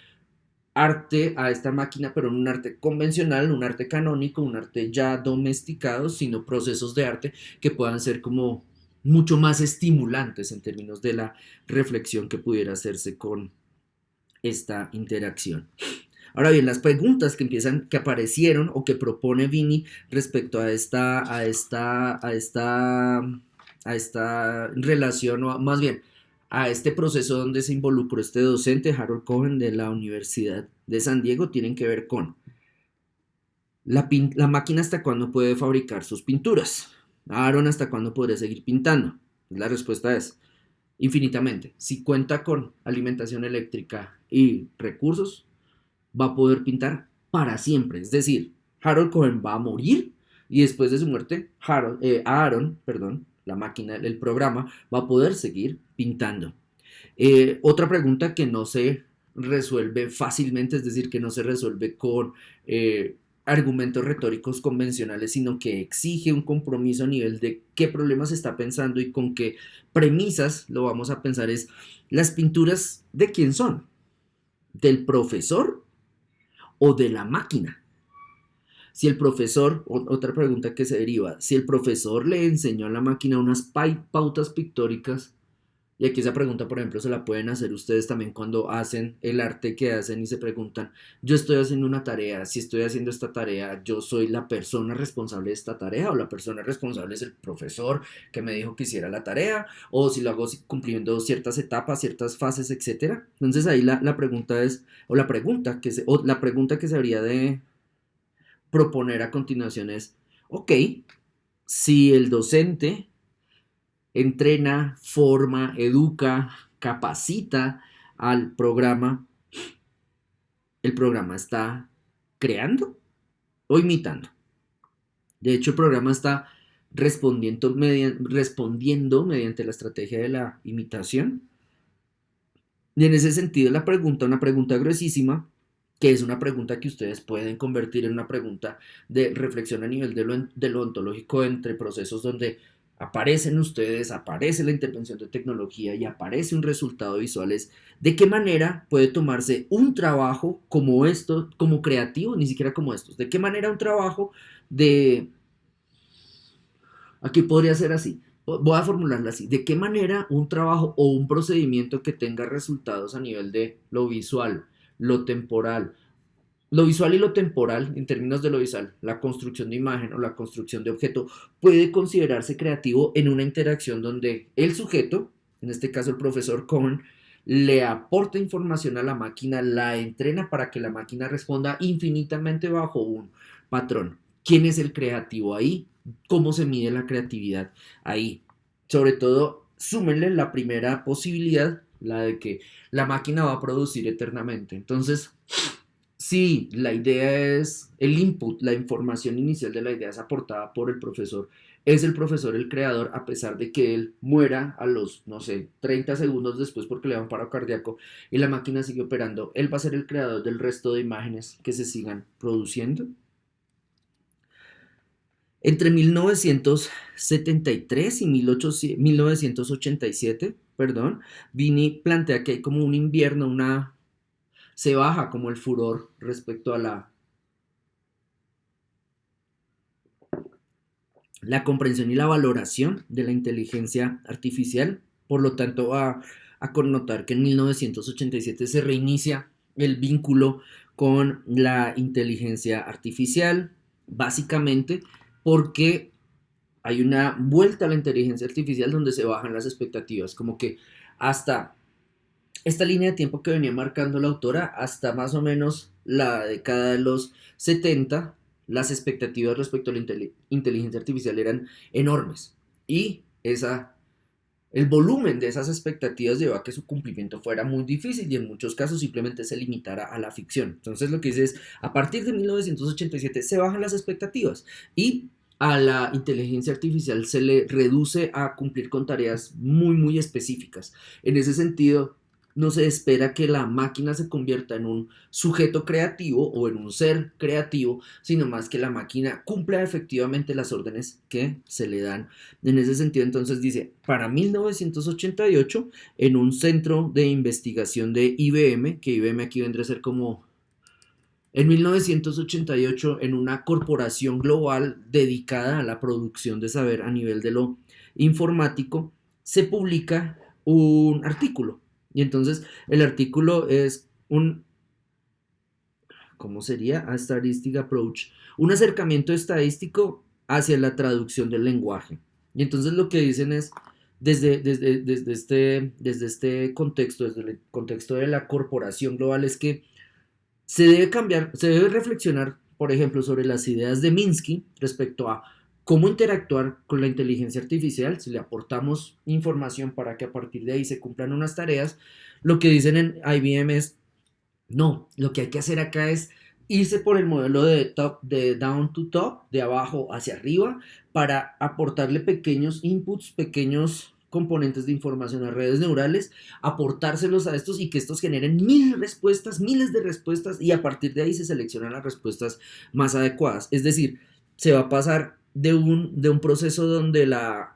arte a esta máquina, pero no un arte convencional, un arte canónico, un arte ya domesticado, sino procesos de arte que puedan ser como mucho más estimulantes en términos de la reflexión que pudiera hacerse con esta interacción? Ahora bien, las preguntas que empiezan, que aparecieron o que propone Vini respecto a esta relación, o más bien a este proceso donde se involucró este docente, Harold Cohen, de la Universidad de San Diego, tienen que ver con la máquina hasta cuándo puede fabricar sus pinturas, Aaron hasta cuándo podría seguir pintando. La respuesta es infinitamente. Si cuenta con alimentación eléctrica y recursos, va a poder pintar para siempre. Es decir, Harold Cohen va a morir y después de su muerte, Aaron, perdón, la máquina, el programa, va a poder seguir pintando. Otra pregunta que no se resuelve fácilmente, es decir, que no se resuelve con argumentos retóricos convencionales, sino que exige un compromiso a nivel de qué problemas se está pensando y con qué premisas lo vamos a pensar, es las pinturas de quién son, del profesor o de la máquina. Si el profesor, otra pregunta que se deriva, si el profesor le enseñó a la máquina unas pautas pictóricas, y aquí esa pregunta, por ejemplo, se la pueden hacer ustedes también cuando hacen el arte que hacen y se preguntan, yo estoy haciendo una tarea, si estoy haciendo esta tarea, yo soy la persona responsable de esta tarea o la persona responsable es el profesor que me dijo que hiciera la tarea o si lo hago cumpliendo ciertas etapas, ciertas fases, etcétera. Entonces ahí la pregunta es, o la pregunta que se habría de proponer a continuación es, ok, si el docente entrena, forma, educa, capacita al programa, el programa está creando o imitando. De hecho, el programa está respondiendo mediante la estrategia de la imitación. Y en ese sentido, una pregunta gruesísima, que es una pregunta que ustedes pueden convertir en una pregunta de reflexión a nivel de lo ontológico entre procesos donde aparecen ustedes, aparece la intervención de tecnología y aparece un resultado visual, es de qué manera puede tomarse un trabajo como esto, como creativo, ni siquiera como estos, de qué manera un trabajo de, aquí podría ser así, voy a formularla así, de qué manera un trabajo o un procedimiento que tenga resultados a nivel de lo visual, lo temporal, lo visual y lo temporal, en términos de lo visual, la construcción de imagen o la construcción de objeto, puede considerarse creativo en una interacción donde el sujeto, en este caso el profesor Cohen, le aporta información a la máquina, la entrena para que la máquina responda infinitamente bajo un patrón. ¿Quién es el creativo ahí? ¿Cómo se mide la creatividad ahí? Sobre todo, súmenle la primera posibilidad, la de que la máquina va a producir eternamente. Entonces, Sí, la idea es el input, la información inicial de la idea es aportada por el profesor. Es el profesor el creador, a pesar de que él muera a los, no sé, 30 segundos después porque le da un paro cardíaco y la máquina sigue operando. Él va a ser el creador del resto de imágenes que se sigan produciendo. Entre 1973 y 1987, perdón, Vini plantea que hay como un invierno, se baja como el furor respecto a la comprensión y la valoración de la inteligencia artificial. Por lo tanto, va a connotar que en 1987 se reinicia el vínculo con la inteligencia artificial, básicamente porque hay una vuelta a la inteligencia artificial donde se bajan las expectativas, como que hasta esta línea de tiempo que venía marcando la autora, hasta más o menos la década de los 70, las expectativas respecto a la inteligencia artificial eran enormes. Y el volumen de esas expectativas llevó a que su cumplimiento fuera muy difícil y en muchos casos simplemente se limitara a la ficción. Entonces lo que dice es, a partir de 1987 se bajan las expectativas y a la inteligencia artificial se le reduce a cumplir con tareas muy, muy específicas. En ese sentido, no se espera que la máquina se convierta en un sujeto creativo o en un ser creativo, sino más que la máquina cumpla efectivamente las órdenes que se le dan. En ese sentido, entonces dice, para 1988, en un centro de investigación de IBM, que IBM aquí vendría a ser como en 1988, en una corporación global dedicada a la producción de saber a nivel de lo informático, se publica un artículo. Y entonces el artículo es ¿cómo sería? A Statistic Approach, un acercamiento estadístico hacia la traducción del lenguaje. Y entonces lo que dicen es, desde este contexto, desde el contexto de la corporación global, es que se debe cambiar, se debe reflexionar, por ejemplo, sobre las ideas de Minsky respecto a cómo interactuar con la inteligencia artificial, si le aportamos información para que a partir de ahí se cumplan unas tareas. Lo que dicen en IBM es, no, lo que hay que hacer acá es irse por el modelo de down to top, de abajo hacia arriba, para aportarle pequeños inputs, pequeños componentes de información a redes neurales, aportárselos a estos y que estos generen mil respuestas, miles de respuestas y a partir de ahí se seleccionan las respuestas más adecuadas. Es decir, se va a pasar de un proceso donde la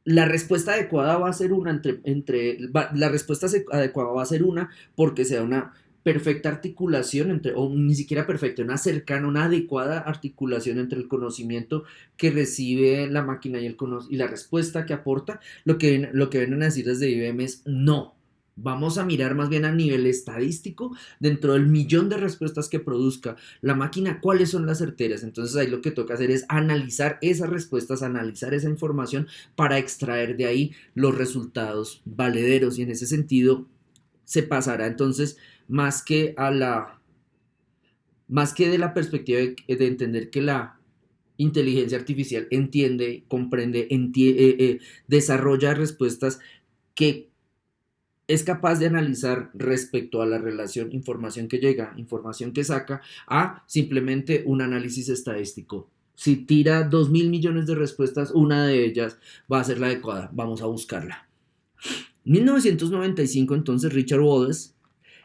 respuesta adecuada va a ser una la respuesta adecuada va a ser una porque sea una perfecta articulación entre, o ni siquiera perfecta, una cercana, una adecuada articulación entre el conocimiento que recibe la máquina y la respuesta que aporta. Lo que vienen a decir desde IBM es no. Vamos a mirar más bien a nivel estadístico, dentro del millón de respuestas que produzca la máquina, cuáles son las certeras. Entonces ahí lo que toca hacer es analizar esas respuestas, analizar esa información para extraer de ahí los resultados valederos y en ese sentido se pasará entonces más que de la perspectiva de entender que la inteligencia artificial entiende, comprende, desarrolla respuestas que es capaz de analizar respecto a la relación información que llega, información que saca, a simplemente un análisis estadístico. Si tira 2.000 millones de respuestas, una de ellas va a ser la adecuada. Vamos a buscarla. En 1995, entonces, Richard Wallace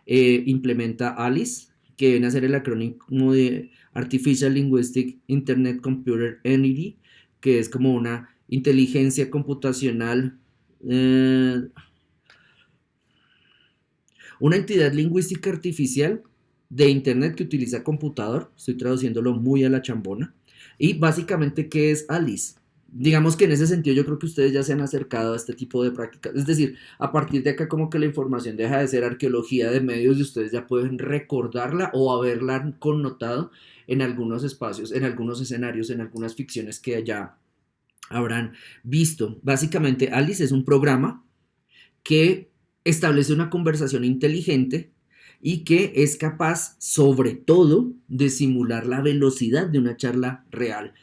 implementa ALICE, que viene a ser el acrónimo de Artificial Linguistic Internet Computer Entity, que es como una inteligencia computacional, una entidad lingüística artificial de Internet que utiliza computador. Estoy traduciéndolo muy a la chambona. Y básicamente, ¿qué es ALICE? Digamos que en ese sentido yo creo que ustedes ya se han acercado a este tipo de prácticas. Es decir, a partir de acá como que la información deja de ser arqueología de medios y ustedes ya pueden recordarla o haberla connotado en algunos espacios, en algunos escenarios, en algunas ficciones que ya habrán visto. Básicamente, Alice es un programa que establece una conversación inteligente y que es capaz, sobre todo, de simular la velocidad de una charla real,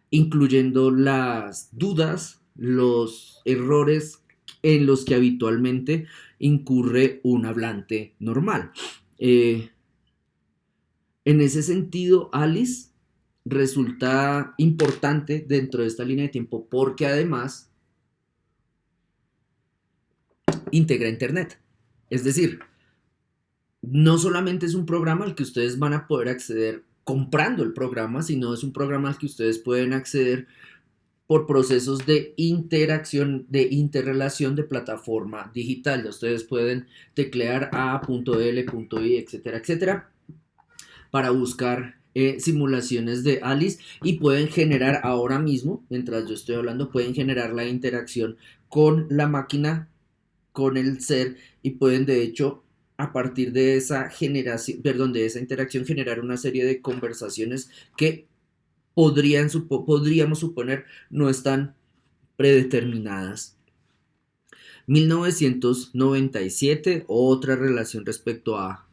incluyendo las dudas, los errores en los que habitualmente incurre un hablante normal. Eh, en ese sentido, Alice resulta importante dentro de esta línea de tiempo porque además integra Internet. Es decir, no solamente es un programa al que ustedes van a poder acceder comprando el programa, sino es un programa al que ustedes pueden acceder por procesos de interacción, de interrelación de plataforma digital. Ustedes pueden teclear a.l.i, etcétera, etcétera, para buscar simulaciones de Alice y pueden generar ahora mismo, mientras yo estoy hablando, pueden generar la interacción con la máquina, con el ser y pueden de hecho a partir de esa generación, perdón, de esa interacción generar una serie de conversaciones que podríamos suponer no están predeterminadas. 1997, otra relación respecto a,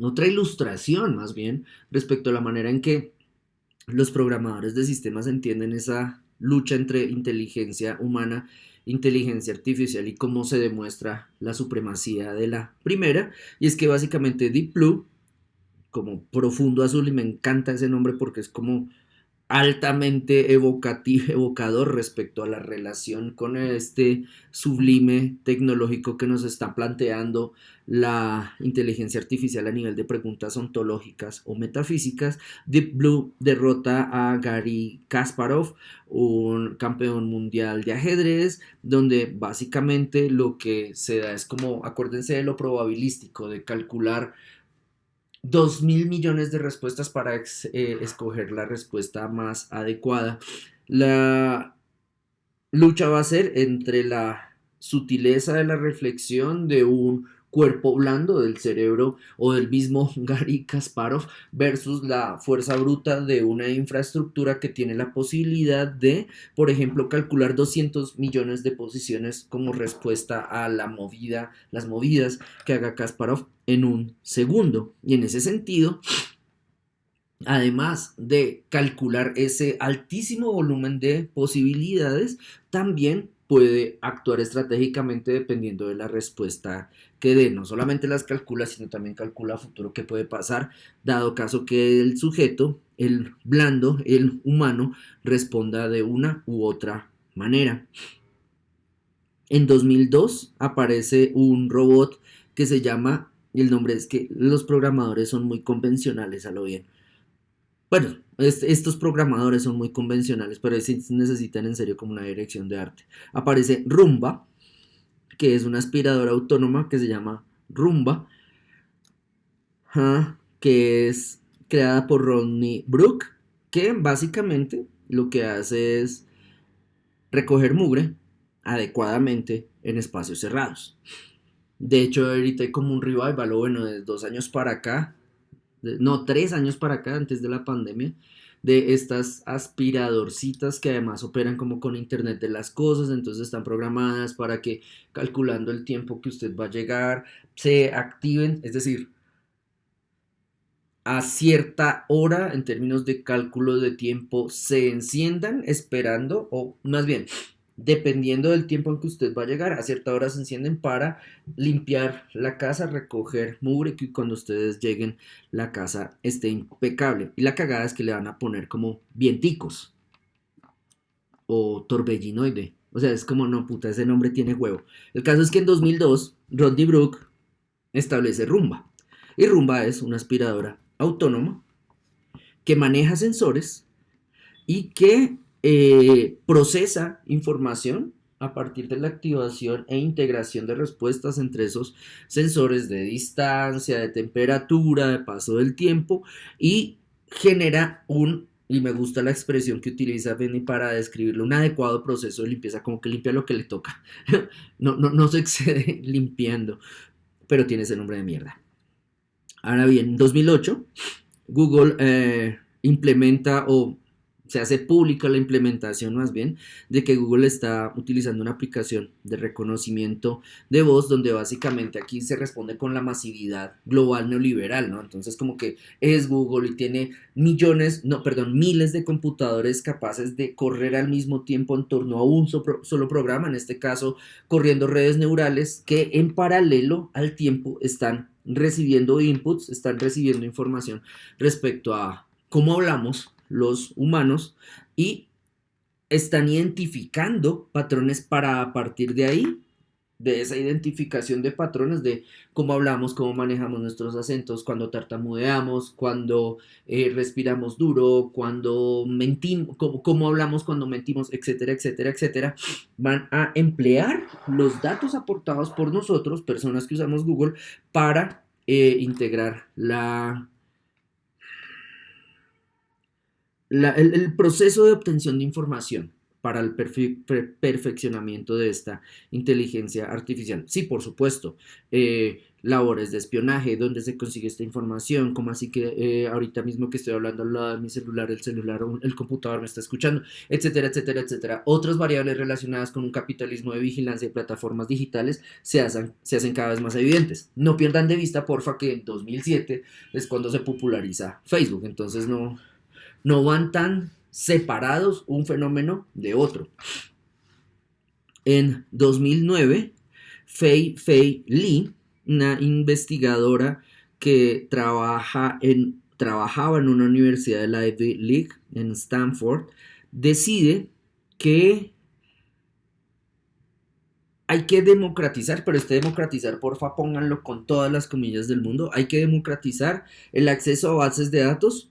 otra ilustración más bien, respecto a la manera en que los programadores de sistemas entienden esa lucha entre inteligencia humana, inteligencia artificial y cómo se demuestra la supremacía de la primera. Y es que básicamente Deep Blue, como profundo azul, y me encanta ese nombre porque es como altamente evocador respecto a la relación con este sublime tecnológico que nos está planteando la inteligencia artificial a nivel de preguntas ontológicas o metafísicas. Deep Blue derrota a Garry Kasparov, un campeón mundial de ajedrez, donde básicamente lo que se da es como, acuérdense de lo probabilístico, de calcular 2.000 millones de respuestas para escoger la respuesta más adecuada. La lucha va a ser entre la sutileza de la reflexión de un cuerpo blando del cerebro o del mismo Garry Kasparov versus la fuerza bruta de una infraestructura que tiene la posibilidad de, por ejemplo, calcular 200 millones de posiciones como respuesta a las movidas que haga Kasparov en un segundo. Y en ese sentido, además de calcular ese altísimo volumen de posibilidades, también puede actuar estratégicamente dependiendo de la respuesta que dé. No solamente las calcula, sino también calcula a futuro qué puede pasar, dado caso que el sujeto, el blando, el humano, responda de una u otra manera. En 2002 aparece un robot que se llama, y el nombre es que los programadores son muy convencionales a lo bien. Bueno, estos programadores son muy convencionales, pero sí necesitan en serio como una dirección de arte. Aparece Rumba, que es una aspiradora autónoma que se llama Rumba, que es creada por Rodney Brook, que básicamente lo que hace es recoger mugre adecuadamente en espacios cerrados. De hecho, ahorita hay como un revival, bueno, de 2 años para acá, no, 3 años para acá, antes de la pandemia, de estas aspiradorcitas que además operan como con Internet de las cosas, entonces están programadas para que calculando el tiempo que usted va a llegar, se activen, es decir, a cierta hora en términos de cálculo de tiempo se enciendan esperando, o más bien, dependiendo del tiempo en que usted va a llegar, a cierta hora se encienden para limpiar la casa, recoger mugre, que cuando ustedes lleguen la casa esté impecable. Y la cagada es que le van a poner como vienticos o torbellinoide. O sea, es como, no, puta, ese nombre tiene huevo. El caso es que en 2002, Rodney Brook establece Rumba. Y Rumba es una aspiradora autónoma que maneja sensores y que procesa información a partir de la activación e integración de respuestas entre esos sensores de distancia, de temperatura, de paso del tiempo y genera y me gusta la expresión que utiliza Benny para describirlo, un adecuado proceso de limpieza, como que limpia lo que le toca. No se excede limpiando, pero tiene ese nombre de mierda. Ahora bien, en 2008, Google implementa o se hace pública la implementación más bien de que Google está utilizando una aplicación de reconocimiento de voz donde básicamente aquí se responde con la masividad global neoliberal, ¿no? Entonces como que es Google y tiene miles de computadores capaces de correr al mismo tiempo en torno a un solo programa, en este caso corriendo redes neurales que en paralelo al tiempo están recibiendo inputs, están recibiendo información respecto a cómo hablamos los humanos y están identificando patrones para a partir de ahí, de esa identificación de patrones, de cómo hablamos, cómo manejamos nuestros acentos, cuando tartamudeamos, cuando respiramos duro, cuando mentimos, cómo hablamos cuando mentimos, etcétera, etcétera, etcétera, van a emplear los datos aportados por nosotros, personas que usamos Google, para integrar el proceso de obtención de información para el perfeccionamiento de esta inteligencia artificial. Sí, por supuesto, labores de espionaje, dónde se consigue esta información, como así que ahorita mismo que estoy hablando al lado de mi celular, el computador me está escuchando, etcétera, etcétera, etcétera. Otras variables relacionadas con un capitalismo de vigilancia de plataformas digitales se hacen cada vez más evidentes. No pierdan de vista, porfa, que en 2007 es cuando se populariza Facebook, entonces no van tan separados un fenómeno de otro. En 2009, Fei Li, una investigadora que trabajaba en una universidad de la Ivy League en Stanford, decide que hay que democratizar, pero democratizar, porfa, pónganlo con todas las comillas del mundo, hay que democratizar el acceso a bases de datos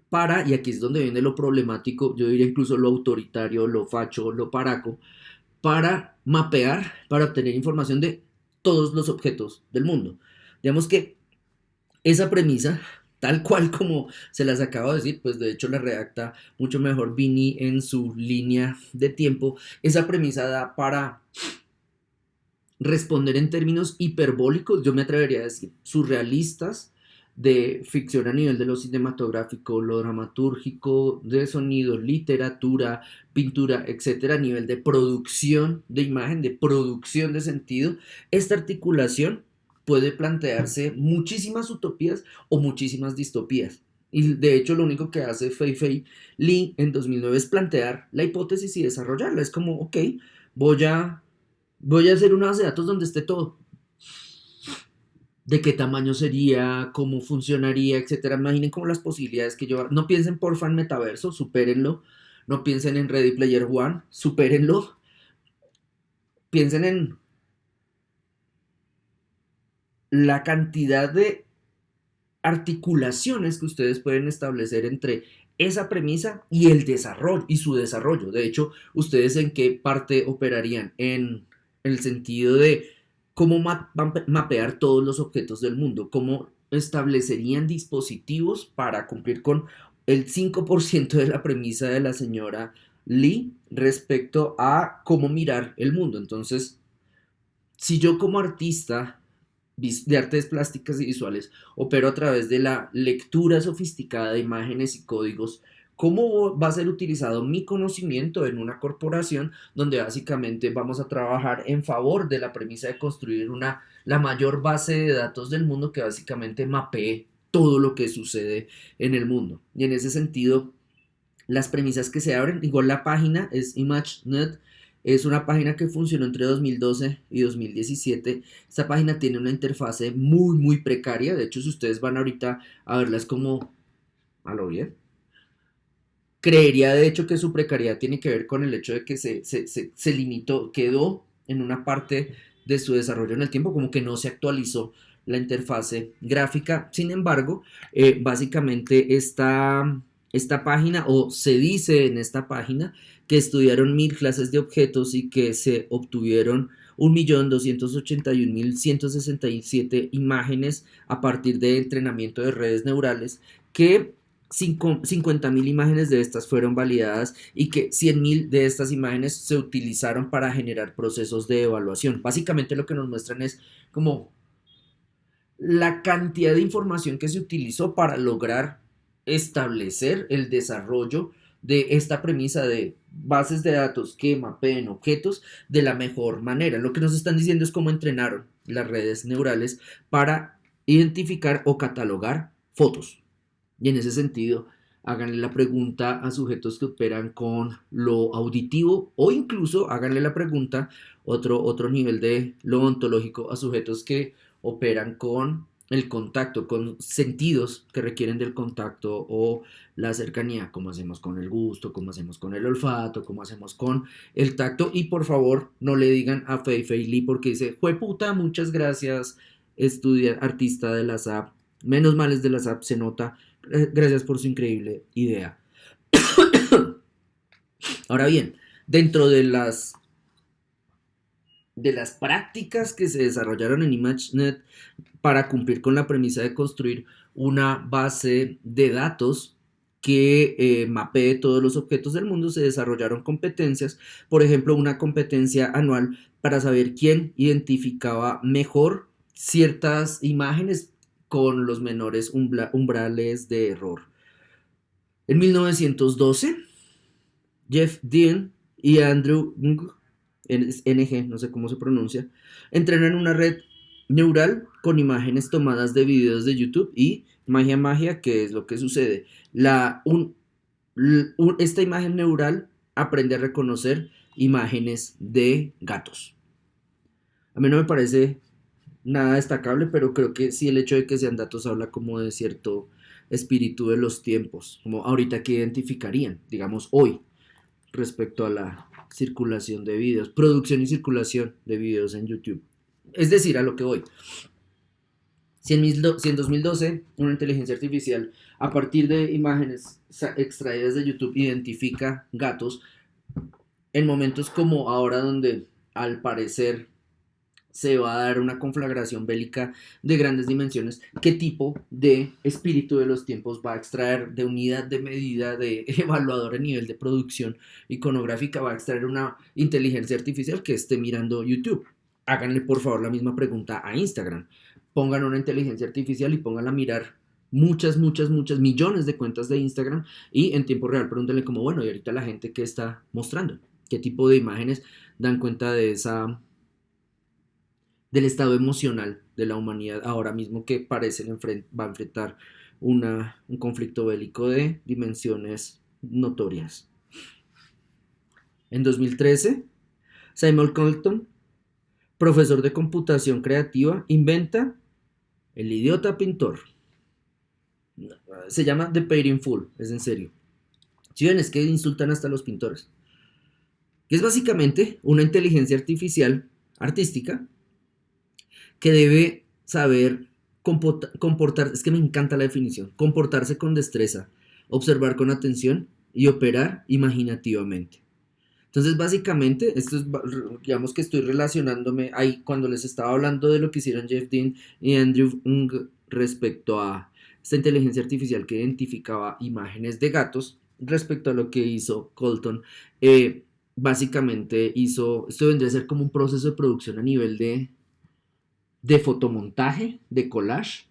para, y aquí es donde viene lo problemático, yo diría incluso lo autoritario, lo facho, lo paraco, para mapear, para obtener información de todos los objetos del mundo. Digamos que esa premisa, tal cual como se las acabo de decir, pues de hecho la redacta mucho mejor Vini en su línea de tiempo, esa premisa da para responder en términos hiperbólicos, yo me atrevería a decir surrealistas, de ficción a nivel de lo cinematográfico, lo dramatúrgico, de sonido, literatura, pintura, etcétera, a nivel de producción de imagen, de producción de sentido. Esta articulación puede plantearse muchísimas utopías o muchísimas distopías. Y de hecho lo único que hace Fei Li en 2009 es plantear la hipótesis y desarrollarla. Es como, ok, voy a, voy a hacer una base de datos donde esté todo, de qué tamaño sería, cómo funcionaría, etcétera. Imaginen como las posibilidades que yo... No piensen porfa en metaverso, supérenlo. No piensen en Ready Player One, supérenlo. Piensen en la cantidad de articulaciones que ustedes pueden establecer entre esa premisa y el desarrollo y su desarrollo. De hecho, ustedes en qué parte operarían en el sentido de cómo mapear todos los objetos del mundo, cómo establecerían dispositivos para cumplir con el 5% de la premisa de la señora Lee respecto a cómo mirar el mundo. Entonces, si yo como artista de artes plásticas y visuales opero a través de la lectura sofisticada de imágenes y códigos, ¿cómo va a ser utilizado mi conocimiento en una corporación donde básicamente vamos a trabajar en favor de la premisa de construir la mayor base de datos del mundo que básicamente mapee todo lo que sucede en el mundo? Y en ese sentido, las premisas que se abren, igual la página es ImageNet, es una página que funcionó entre 2012 y 2017. Esta página tiene una interfase muy, muy precaria. De hecho, si ustedes van ahorita a verla, es como, a lo bien. Creería, de hecho, que su precariedad tiene que ver con el hecho de que se limitó, quedó en una parte de su desarrollo en el tiempo, como que no se actualizó la interfase gráfica. Sin embargo, básicamente esta página, o se dice en esta página, que estudiaron 1000 clases de objetos y que se obtuvieron 1.281.167 imágenes a partir de entrenamiento de redes neurales, que 50.000 imágenes de estas fueron validadas y que 100.000 de estas imágenes se utilizaron para generar procesos de evaluación. Básicamente lo que nos muestran es como la cantidad de información que se utilizó para lograr establecer el desarrollo de esta premisa de bases de datos que mapeen objetos de la mejor manera. Lo que nos están diciendo es cómo entrenaron las redes neurales para identificar o catalogar fotos. Y en ese sentido, háganle la pregunta a sujetos que operan con lo auditivo, o incluso háganle la pregunta, otro nivel de lo ontológico, a sujetos que operan con el contacto, con sentidos que requieren del contacto o la cercanía, como hacemos con el gusto, como hacemos con el olfato, como hacemos con el tacto. Y por favor, no le digan a Fei Fei Li porque dice, jueputa, muchas gracias, artista de la SAP, menos males de la SAP, se nota, gracias por su increíble idea. Ahora bien, dentro de las prácticas que se desarrollaron en ImageNet para cumplir con la premisa de construir una base de datos que mapee todos los objetos del mundo, se desarrollaron competencias, por ejemplo, una competencia anual para saber quién identificaba mejor ciertas imágenes con los menores umbrales de error. En 1912, Jeff Dean y Andrew NG, no sé cómo se pronuncia, entrenan una red neural con imágenes tomadas de videos de YouTube y magia, ¿qué es lo que sucede? Esta imagen neural aprende a reconocer imágenes de gatos. A mí no me parece nada destacable, pero creo que sí el hecho de que sean datos habla como de cierto espíritu de los tiempos, como ahorita que identificarían, digamos hoy, respecto a la circulación de videos, producción y circulación de videos en YouTube. Es decir, a lo que voy. Si en 2012 una inteligencia artificial a partir de imágenes extraídas de YouTube identifica gatos, en momentos como ahora donde al parecer se va a dar una conflagración bélica de grandes dimensiones, ¿qué tipo de espíritu de los tiempos va a extraer de unidad de medida de evaluador a nivel de producción iconográfica? Va a extraer una inteligencia artificial que esté mirando YouTube. Háganle por favor la misma pregunta a Instagram. Pongan una inteligencia artificial y pónganla a mirar muchas millones de cuentas de Instagram y en tiempo real pregúntenle como, bueno, y ahorita la gente que está mostrando, qué tipo de imágenes dan cuenta de del estado emocional de la humanidad ahora mismo, que parece va a enfrentar un conflicto bélico de dimensiones notorias. En 2013, Simon Colton, profesor de computación creativa, inventa el idiota pintor. Se llama The Painting Fool, es en serio. Si ven, es que insultan hasta a los pintores. Que es básicamente una inteligencia artificial artística que debe saber comportarse, es que me encanta la definición, comportarse con destreza, observar con atención y operar imaginativamente. Entonces, básicamente, esto es, digamos que estoy relacionándome ahí cuando les estaba hablando de lo que hicieron Jeff Dean y Andrew Ng respecto a esta inteligencia artificial que identificaba imágenes de gatos, respecto a lo que hizo Colton. Básicamente esto vendría a ser como un proceso de producción a nivel de fotomontaje, de collage.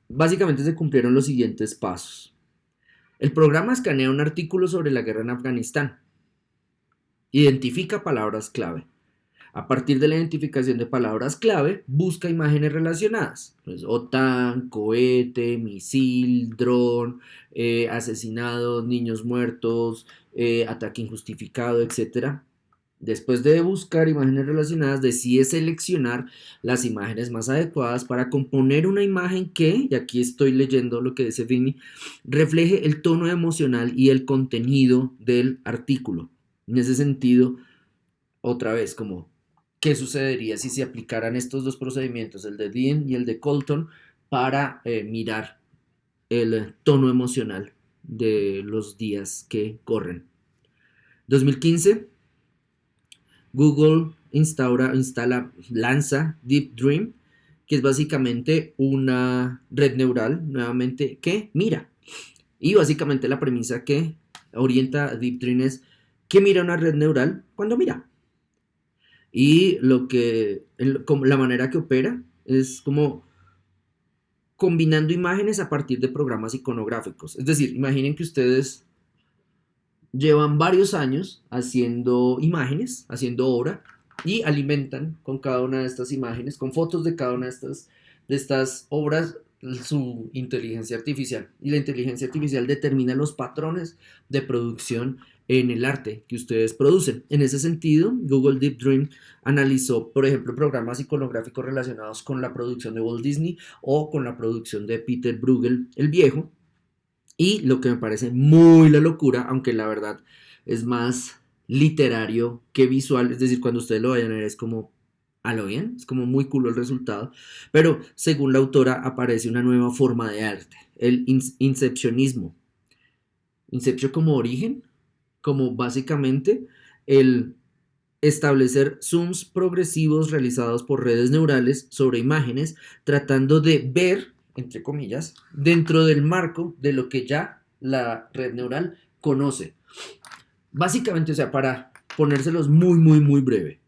Básicamente se cumplieron los siguientes pasos. El programa escanea un artículo sobre la guerra en Afganistán. Identifica palabras clave. A partir de la identificación de palabras clave, busca imágenes relacionadas. Pues, OTAN, cohete, misil, dron, asesinados, niños muertos, ataque injustificado, etc. Después de buscar imágenes relacionadas, decide seleccionar las imágenes más adecuadas para componer una imagen que, y aquí estoy leyendo lo que dice Vini, refleje el tono emocional y el contenido del artículo. En ese sentido, otra vez, como, ¿qué sucedería si se aplicaran estos dos procedimientos, el de Dean y el de Colton, para mirar el tono emocional de los días que corren? 2015. Google lanza Deep Dream, que es básicamente una red neural, nuevamente, que mira. Y básicamente la premisa que orienta a Deep Dream es que mira una red neural cuando mira. Y la manera que opera es como combinando imágenes a partir de programas iconográficos. Es decir, imaginen que ustedes llevan varios años haciendo imágenes, haciendo obra, y alimentan con cada una de estas imágenes, con fotos de cada una de estas obras, su inteligencia artificial. Y la inteligencia artificial determina los patrones de producción en el arte que ustedes producen. En ese sentido, Google Deep Dream analizó, por ejemplo, programas iconográficos relacionados con la producción de Walt Disney o con la producción de Peter Bruegel el Viejo. Y lo que me parece muy la locura, aunque la verdad es más literario que visual, es decir, cuando ustedes lo vayan a ver es como a lo bien, es como muy cool el resultado, pero según la autora aparece una nueva forma de arte, el incepcionismo. Inception como origen, como básicamente el establecer zooms progresivos realizados por redes neurales sobre imágenes, tratando de ver, entre comillas, dentro del marco de lo que ya la red neural conoce. Básicamente, o sea, para ponérselos muy, muy, muy breve.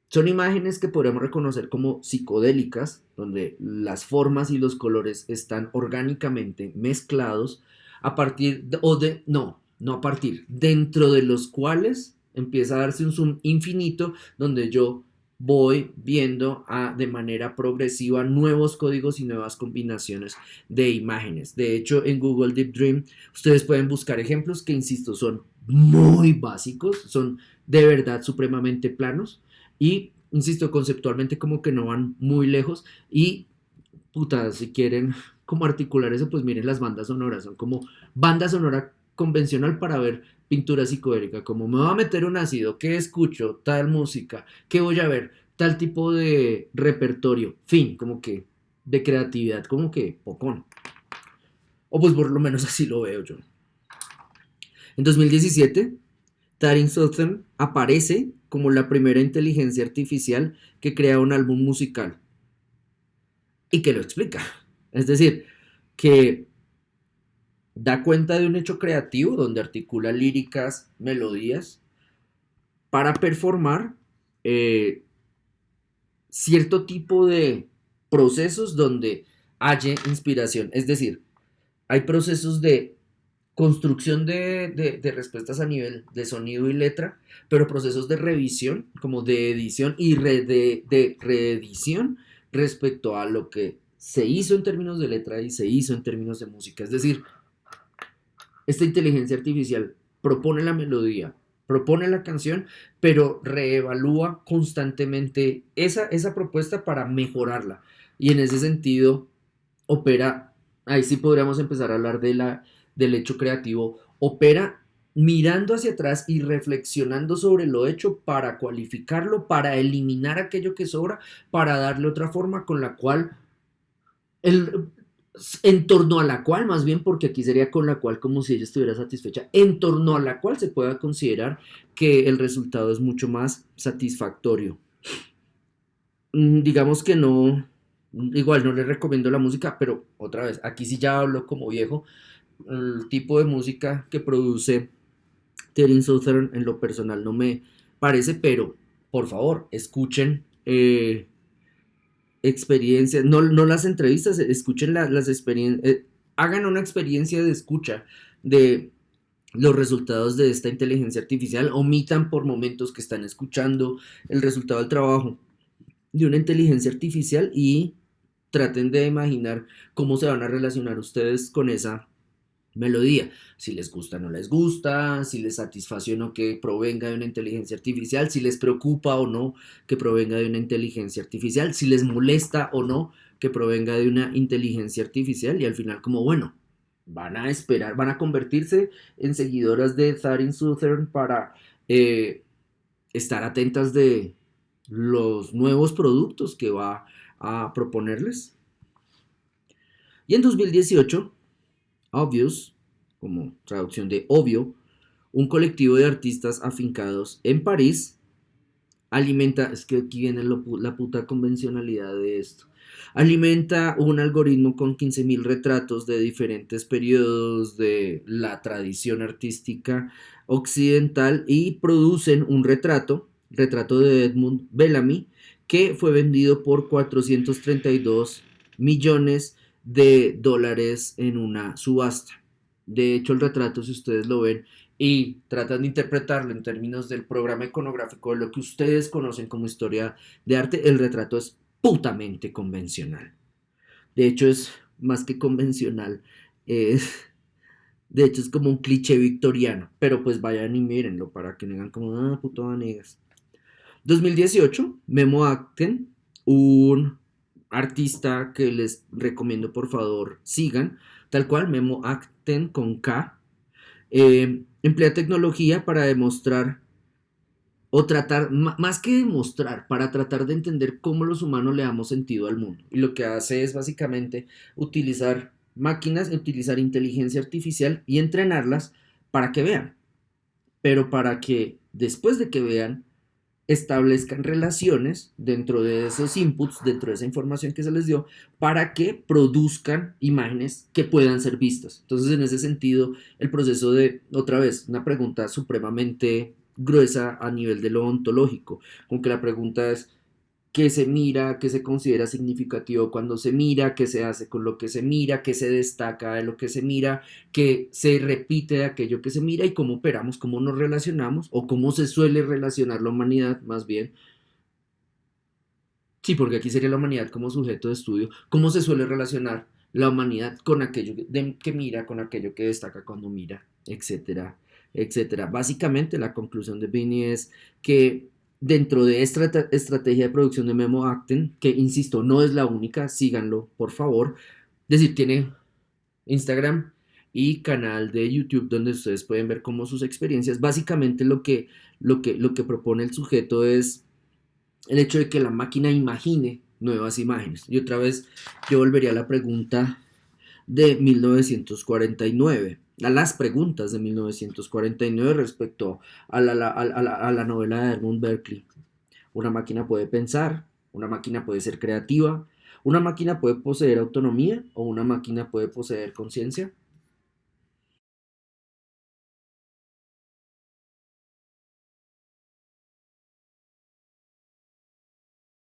Son imágenes que podemos reconocer como psicodélicas, donde las formas y los colores están orgánicamente mezclados a partir de, no a partir, dentro de los cuales empieza a darse un zoom infinito donde yo voy viendo de manera progresiva nuevos códigos y nuevas combinaciones de imágenes. De hecho, en Google Deep Dream ustedes pueden buscar ejemplos que, insisto, son muy básicos, son de verdad supremamente planos y, insisto, conceptualmente como que no van muy lejos y, puta, si quieren como articular eso, pues miren las bandas sonoras, son como banda sonora convencional para ver pintura psicodélica, como me voy a meter un ácido, ¿qué escucho? Tal música, ¿qué voy a ver? Tal tipo de repertorio, fin, como que de creatividad, como que pocón. O pues por lo menos así lo veo yo. En 2017, Taryn Southern aparece como la primera inteligencia artificial que crea un álbum musical y que lo explica. Es decir, que da cuenta de un hecho creativo donde articula líricas, melodías, para performar eh, cierto tipo de procesos donde haya inspiración. Es decir, hay procesos de construcción de respuestas a nivel de sonido y letra, pero procesos de revisión, como de edición y de reedición respecto a lo que se hizo en términos de letra y se hizo en términos de música. Es decir, esta inteligencia artificial propone la melodía, propone la canción, pero reevalúa constantemente esa propuesta para mejorarla. Y en ese sentido, opera, ahí sí podríamos empezar a hablar del hecho creativo, opera mirando hacia atrás y reflexionando sobre lo hecho para cualificarlo, para eliminar aquello que sobra, para darle otra forma con la cual el, en torno a la cual, más bien, porque aquí sería con la cual como si ella estuviera satisfecha, en torno a la cual se pueda considerar que el resultado es mucho más satisfactorio. Digamos que no, igual no les recomiendo la música, pero otra vez, aquí sí ya hablo como viejo, el tipo de música que produce Terence Southern en lo personal no me parece, pero por favor, escuchen experiencias, no las entrevistas, escuchen las experiencias, hagan una experiencia de escucha de los resultados de esta inteligencia artificial, omitan por momentos que están escuchando el resultado del trabajo de una inteligencia artificial y traten de imaginar cómo se van a relacionar ustedes con esa melodía, si les gusta o no les gusta, si les satisface o no que provenga de una inteligencia artificial, si les preocupa o no que provenga de una inteligencia artificial, si les molesta o no que provenga de una inteligencia artificial y al final como bueno, van a esperar, van a convertirse en seguidoras de Taryn Southern para estar atentas de los nuevos productos que va a proponerles. Y en 2018 Obvious, como traducción de obvio, un colectivo de artistas afincados en París, alimenta, es que aquí viene la puta convencionalidad de esto, alimenta un algoritmo con 15.000 retratos de diferentes periodos de la tradición artística occidental y producen un retrato de Edmund Bellamy, que fue vendido por 432 millones de dólares en una subasta. De hecho, el retrato, si ustedes lo ven y tratan de interpretarlo en términos del programa iconográfico de lo que ustedes conocen como historia de arte, el retrato es putamente convencional. De hecho es más que convencional, es, de hecho es como un cliché victoriano, pero pues vayan y mírenlo para que no digan como, ah, puto Vanegas. 2018, Memo Acten, un artista que les recomiendo por favor sigan, tal cual, Memo Acten con K, emplea tecnología para demostrar o tratar, más que demostrar, para tratar de entender cómo los humanos le damos sentido al mundo. Y lo que hace es básicamente utilizar máquinas, utilizar inteligencia artificial y entrenarlas para que vean, pero para que después de que vean, establezcan relaciones dentro de esos inputs, dentro de esa información que se les dio, para que produzcan imágenes que puedan ser vistas. Entonces, en ese sentido, el proceso de, otra vez, una pregunta supremamente gruesa a nivel de lo ontológico, como que la pregunta es, qué se mira, qué se considera significativo cuando se mira, qué se hace con lo que se mira, qué se destaca de lo que se mira, qué se repite de aquello que se mira y cómo operamos, cómo nos relacionamos o cómo se suele relacionar la humanidad más bien. Sí, porque aquí sería la humanidad como sujeto de estudio, cómo se suele relacionar la humanidad con aquello que mira, con aquello que destaca cuando mira, etcétera, etcétera. Básicamente la conclusión de Bini es que dentro de esta estrategia de producción de Memo Acten, que insisto, no es la única, síganlo, por favor. Es decir, tiene Instagram y canal de YouTube donde ustedes pueden ver cómo sus experiencias. Básicamente lo que propone el sujeto es el hecho de que la máquina imagine nuevas imágenes. Y otra vez yo volvería a la pregunta de 1949, a las preguntas de 1949 respecto a la novela de Edmund Berkeley. Una máquina puede pensar, una máquina puede ser creativa, una máquina puede poseer autonomía o una máquina puede poseer conciencia.